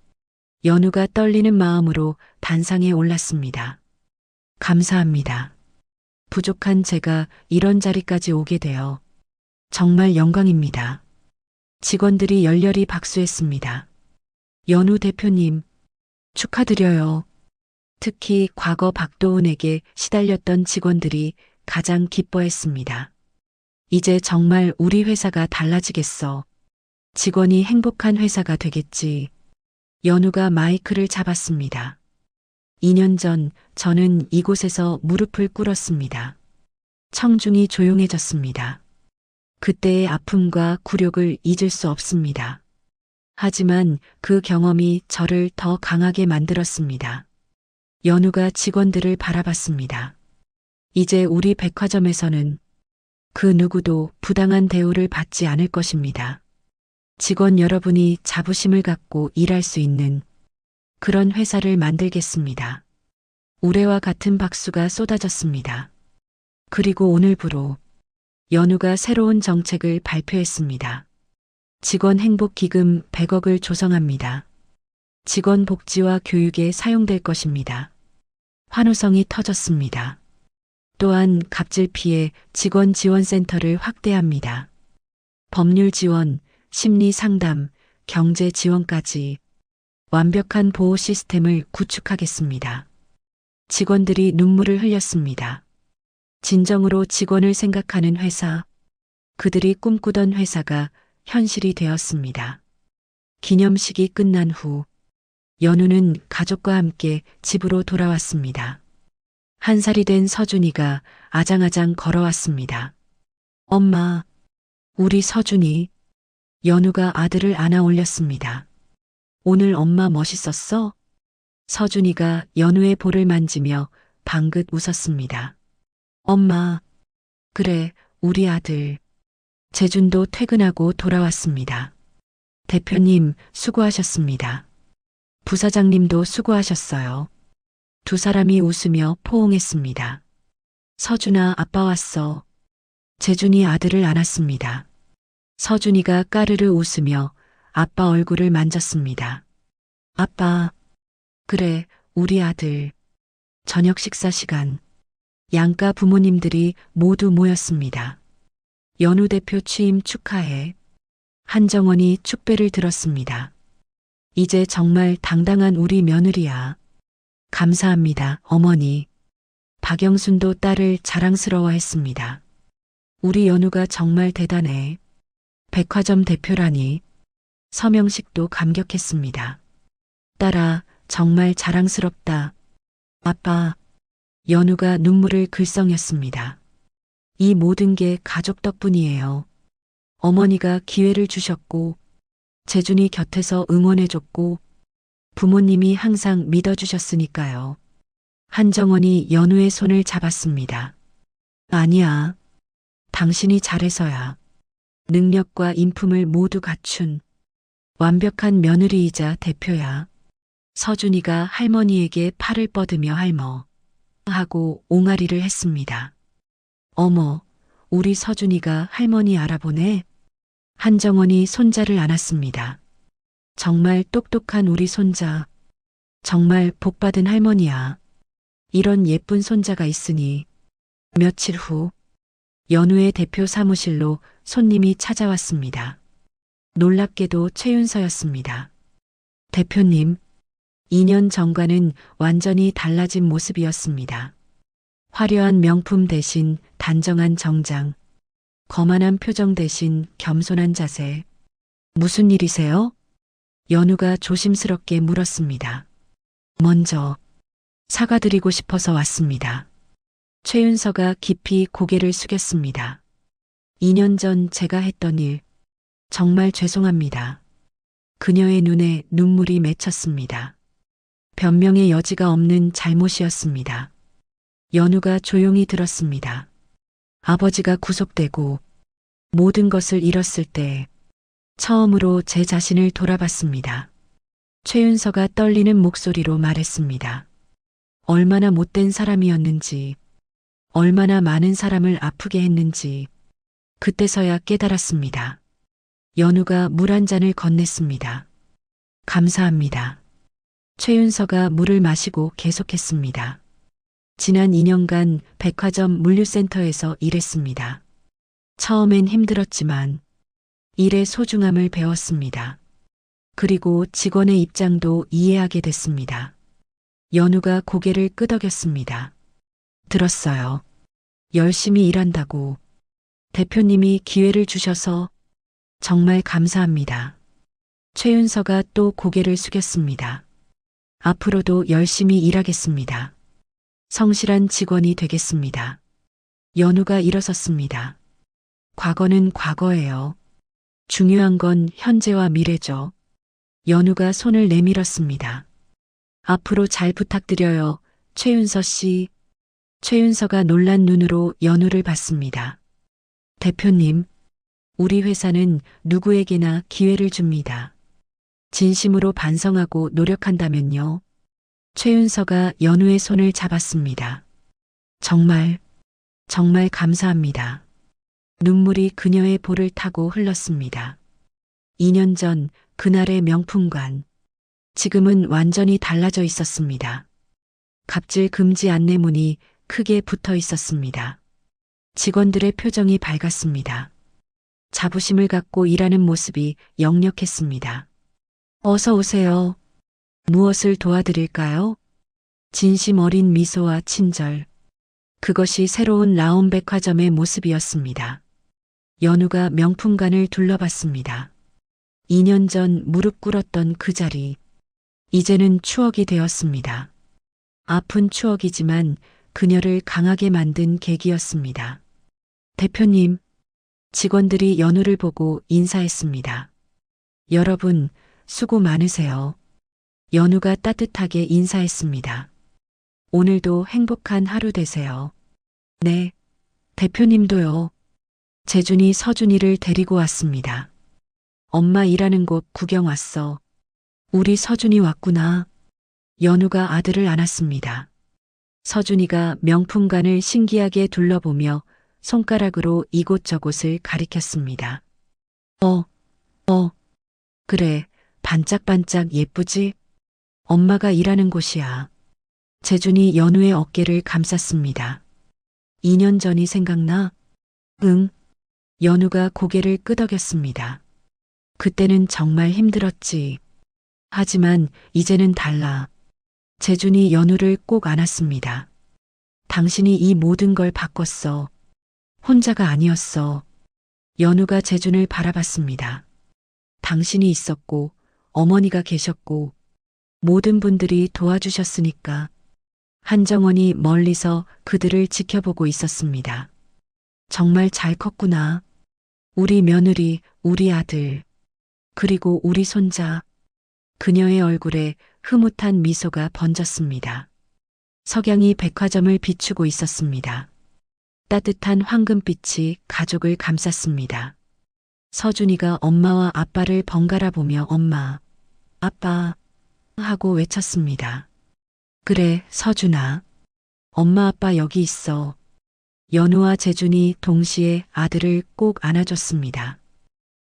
S2: 연우가 떨리는 마음으로 단상에 올랐습니다. 감사합니다. 부족한 제가 이런 자리까지 오게 되어 정말 영광입니다. 직원들이 열렬히 박수했습니다. 연우 대표님, 축하드려요. 특히 과거 박도훈에게 시달렸던 직원들이 가장 기뻐했습니다. 이제 정말 우리 회사가 달라지겠어. 직원이 행복한 회사가 되겠지. 연우가 마이크를 잡았습니다. 2년 전 저는 이곳에서 무릎을 꿇었습니다. 청중이 조용해졌습니다. 그때의 아픔과 굴욕을 잊을 수 없습니다. 하지만 그 경험이 저를 더 강하게 만들었습니다. 연우가 직원들을 바라봤습니다. 이제 우리 백화점에서는 그 누구도 부당한 대우를 받지 않을 것입니다. 직원 여러분이 자부심을 갖고 일할 수 있는 그런 회사를 만들겠습니다. 우레와 같은 박수가 쏟아졌습니다. 그리고 오늘부로 연우가 새로운 정책을 발표했습니다. 직원 행복 기금 100억을 조성합니다. 직원 복지와 교육에 사용될 것입니다. 환호성이 터졌습니다. 또한 갑질 피해 직원 지원센터를 확대합니다. 법률 지원, 심리 상담, 경제 지원까지 완벽한 보호 시스템을 구축하겠습니다. 직원들이 눈물을 흘렸습니다. 진정으로 직원을 생각하는 회사, 그들이 꿈꾸던 회사가 현실이 되었습니다. 기념식이 끝난 후 연우는 가족과 함께 집으로 돌아왔습니다. 1살이 된 서준이가 아장아장 걸어왔습니다. 엄마, 우리 서준이. 연우가 아들을 안아 올렸습니다. 오늘 엄마 멋있었어? 서준이가 연우의 볼을 만지며 방긋 웃었습니다. 엄마, 그래, 우리 아들. 재준도 퇴근하고 돌아왔습니다. 대표님, 수고하셨습니다. 부사장님도 수고하셨어요. 두 사람이 웃으며 포옹했습니다. 서준아, 아빠 왔어. 재준이 아들을 안았습니다. 서준이가 까르르 웃으며 아빠 얼굴을 만졌습니다. 아빠, 그래, 우리 아들. 저녁 식사 시간. 양가 부모님들이 모두 모였습니다. 연우 대표 취임 축하해. 한정원이 축배를 들었습니다. 이제 정말 당당한 우리 며느리야. 감사합니다, 어머니. 박영순도 딸을 자랑스러워했습니다. 우리 연우가 정말 대단해. 백화점 대표라니. 서명식도 감격했습니다. 딸아, 정말 자랑스럽다. 아빠, 연우가 눈물을 글썽였습니다. 이 모든 게 가족 덕분이에요. 어머니가 기회를 주셨고, 재준이 곁에서 응원해줬고, 부모님이 항상 믿어주셨으니까요. 한정원이 연우의 손을 잡았습니다. 아니야. 당신이 잘해서야. 능력과 인품을 모두 갖춘 완벽한 며느리이자 대표야. 서준이가 할머니에게 팔을 뻗으며 할머 하고 옹알이를 했습니다. 어머, 우리 서준이가 할머니 알아보네. 한정원이 손자를 안았습니다. 정말 똑똑한 우리 손자. 정말 복받은 할머니야. 이런 예쁜 손자가 있으니. 며칠 후 연우의 대표 사무실로 손님이 찾아왔습니다. 놀랍게도 최윤서였습니다. 대표님, 2년 전과는 완전히 달라진 모습이었습니다. 화려한 명품 대신 단정한 정장, 거만한 표정 대신 겸손한 자세. 무슨 일이세요? 연우가 조심스럽게 물었습니다. 먼저 사과드리고 싶어서 왔습니다. 최윤서가 깊이 고개를 숙였습니다. 2년 전 제가 했던 일, 정말 죄송합니다. 그녀의 눈에 눈물이 맺혔습니다. 변명의 여지가 없는 잘못이었습니다. 연우가 조용히 들었습니다. 아버지가 구속되고 모든 것을 잃었을 때 처음으로 제 자신을 돌아봤습니다. 최윤서가 떨리는 목소리로 말했습니다. 얼마나 못된 사람이었는지, 얼마나 많은 사람을 아프게 했는지 그때서야 깨달았습니다. 연우가 물 한 잔을 건넸습니다. 감사합니다. 최윤서가 물을 마시고 계속했습니다. 지난 2년간 백화점 물류센터에서 일했습니다. 처음엔 힘들었지만 일의 소중함을 배웠습니다. 그리고 직원의 입장도 이해하게 됐습니다. 연우가 고개를 끄덕였습니다. 들었어요. 열심히 일한다고. 대표님이 기회를 주셔서 정말 감사합니다. 최윤서가 또 고개를 숙였습니다. 앞으로도 열심히 일하겠습니다. 성실한 직원이 되겠습니다. 연우가 일어섰습니다. 과거는 과거예요. 중요한 건 현재와 미래죠. 연우가 손을 내밀었습니다. 앞으로 잘 부탁드려요, 최윤서 씨. 최윤서가 놀란 눈으로 연우를 봤습니다. 대표님, 우리 회사는 누구에게나 기회를 줍니다. 진심으로 반성하고 노력한다면요. 최윤서가 연우의 손을 잡았습니다. 정말 감사합니다. 눈물이 그녀의 볼을 타고 흘렀습니다. 2년 전 그날의 명품관. 지금은 완전히 달라져 있었습니다. 갑질 금지 안내문이 크게 붙어 있었습니다. 직원들의 표정이 밝았습니다. 자부심을 갖고 일하는 모습이 역력했습니다. 어서 오세요. 무엇을 도와드릴까요? 진심 어린 미소와 친절. 그것이 새로운 라온 백화점의 모습이었습니다. 연우가 명품관을 둘러봤습니다. 2년 전 무릎 꿇었던 그 자리. 이제는 추억이 되었습니다. 아픈 추억이지만 그녀를 강하게 만든 계기였습니다. 대표님, 직원들이 연우를 보고 인사했습니다. 여러분, 수고 많으세요. 연우가 따뜻하게 인사했습니다. 오늘도 행복한 하루 되세요. 네, 대표님도요. 재준이 서준이를 데리고 왔습니다. 엄마 일하는 곳 구경 왔어. 우리 서준이 왔구나. 연우가 아들을 안았습니다. 서준이가 명품관을 신기하게 둘러보며 손가락으로 이곳저곳을 가리켰습니다. 그래, 반짝반짝 예쁘지? 엄마가 일하는 곳이야. 재준이 연우의 어깨를 감쌌습니다. 2년 전이 생각나? 응. 연우가 고개를 끄덕였습니다. 그때는 정말 힘들었지. 하지만 이제는 달라. 재준이 연우를 꼭 안았습니다. 당신이 이 모든 걸 바꿨어. 혼자가 아니었어. 연우가 재준을 바라봤습니다. 당신이 있었고, 어머니가 계셨고, 모든 분들이 도와주셨으니까. 한정원이 멀리서 그들을 지켜보고 있었습니다. 정말 잘 컸구나. 우리 며느리, 우리 아들, 그리고 우리 손자. 그녀의 얼굴에 흐뭇한 미소가 번졌습니다. 석양이 백화점을 비추고 있었습니다. 따뜻한 황금빛이 가족을 감쌌습니다. 서준이가 엄마와 아빠를 번갈아 보며 엄마, 아빠 하고 외쳤습니다. 그래, 서준아. 엄마 아빠 여기 있어. 연우와 재준이 동시에 아들을 꼭 안아줬습니다.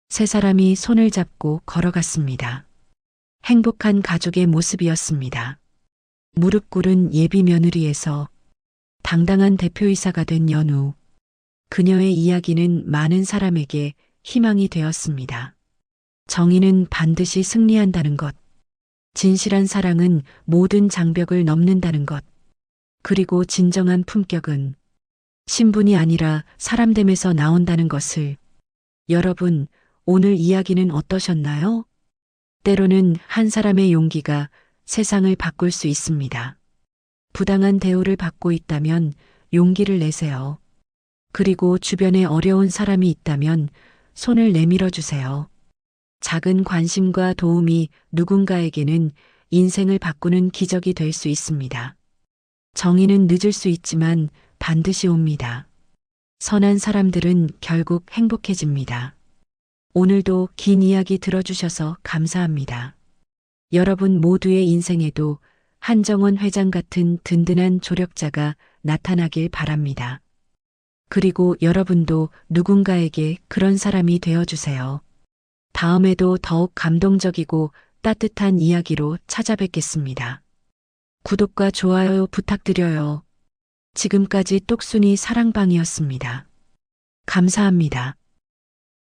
S2: 세 사람이 손을 잡고 걸어갔습니다. 행복한 가족의 모습이었습니다. 무릎 꿇은 예비 며느리에서 당당한 대표이사가 된 연우. 그녀의 이야기는 많은 사람에게 희망이 되었습니다. 정의는 반드시 승리한다는 것. 진실한 사랑은 모든 장벽을 넘는다는 것. 그리고 진정한 품격은 신분이 아니라 사람됨에서 나온다는 것을. 여러분, 오늘 이야기는 어떠셨나요? 때로는 한 사람의 용기가 세상을 바꿀 수 있습니다. 부당한 대우를 받고 있다면 용기를 내세요. 그리고 주변에 어려운 사람이 있다면 손을 내밀어 주세요. 작은 관심과 도움이 누군가에게는 인생을 바꾸는 기적이 될 수 있습니다. 정의는 늦을 수 있지만 반드시 옵니다. 선한 사람들은 결국 행복해집니다. 오늘도 긴 이야기 들어주셔서 감사합니다. 여러분 모두의 인생에도 한정원 회장 같은 든든한 조력자가 나타나길 바랍니다. 그리고 여러분도 누군가에게 그런 사람이 되어주세요. 다음에도 더욱 감동적이고 따뜻한 이야기로 찾아뵙겠습니다. 구독과 좋아요 부탁드려요. 지금까지 똑순이 사랑방이었습니다. 감사합니다.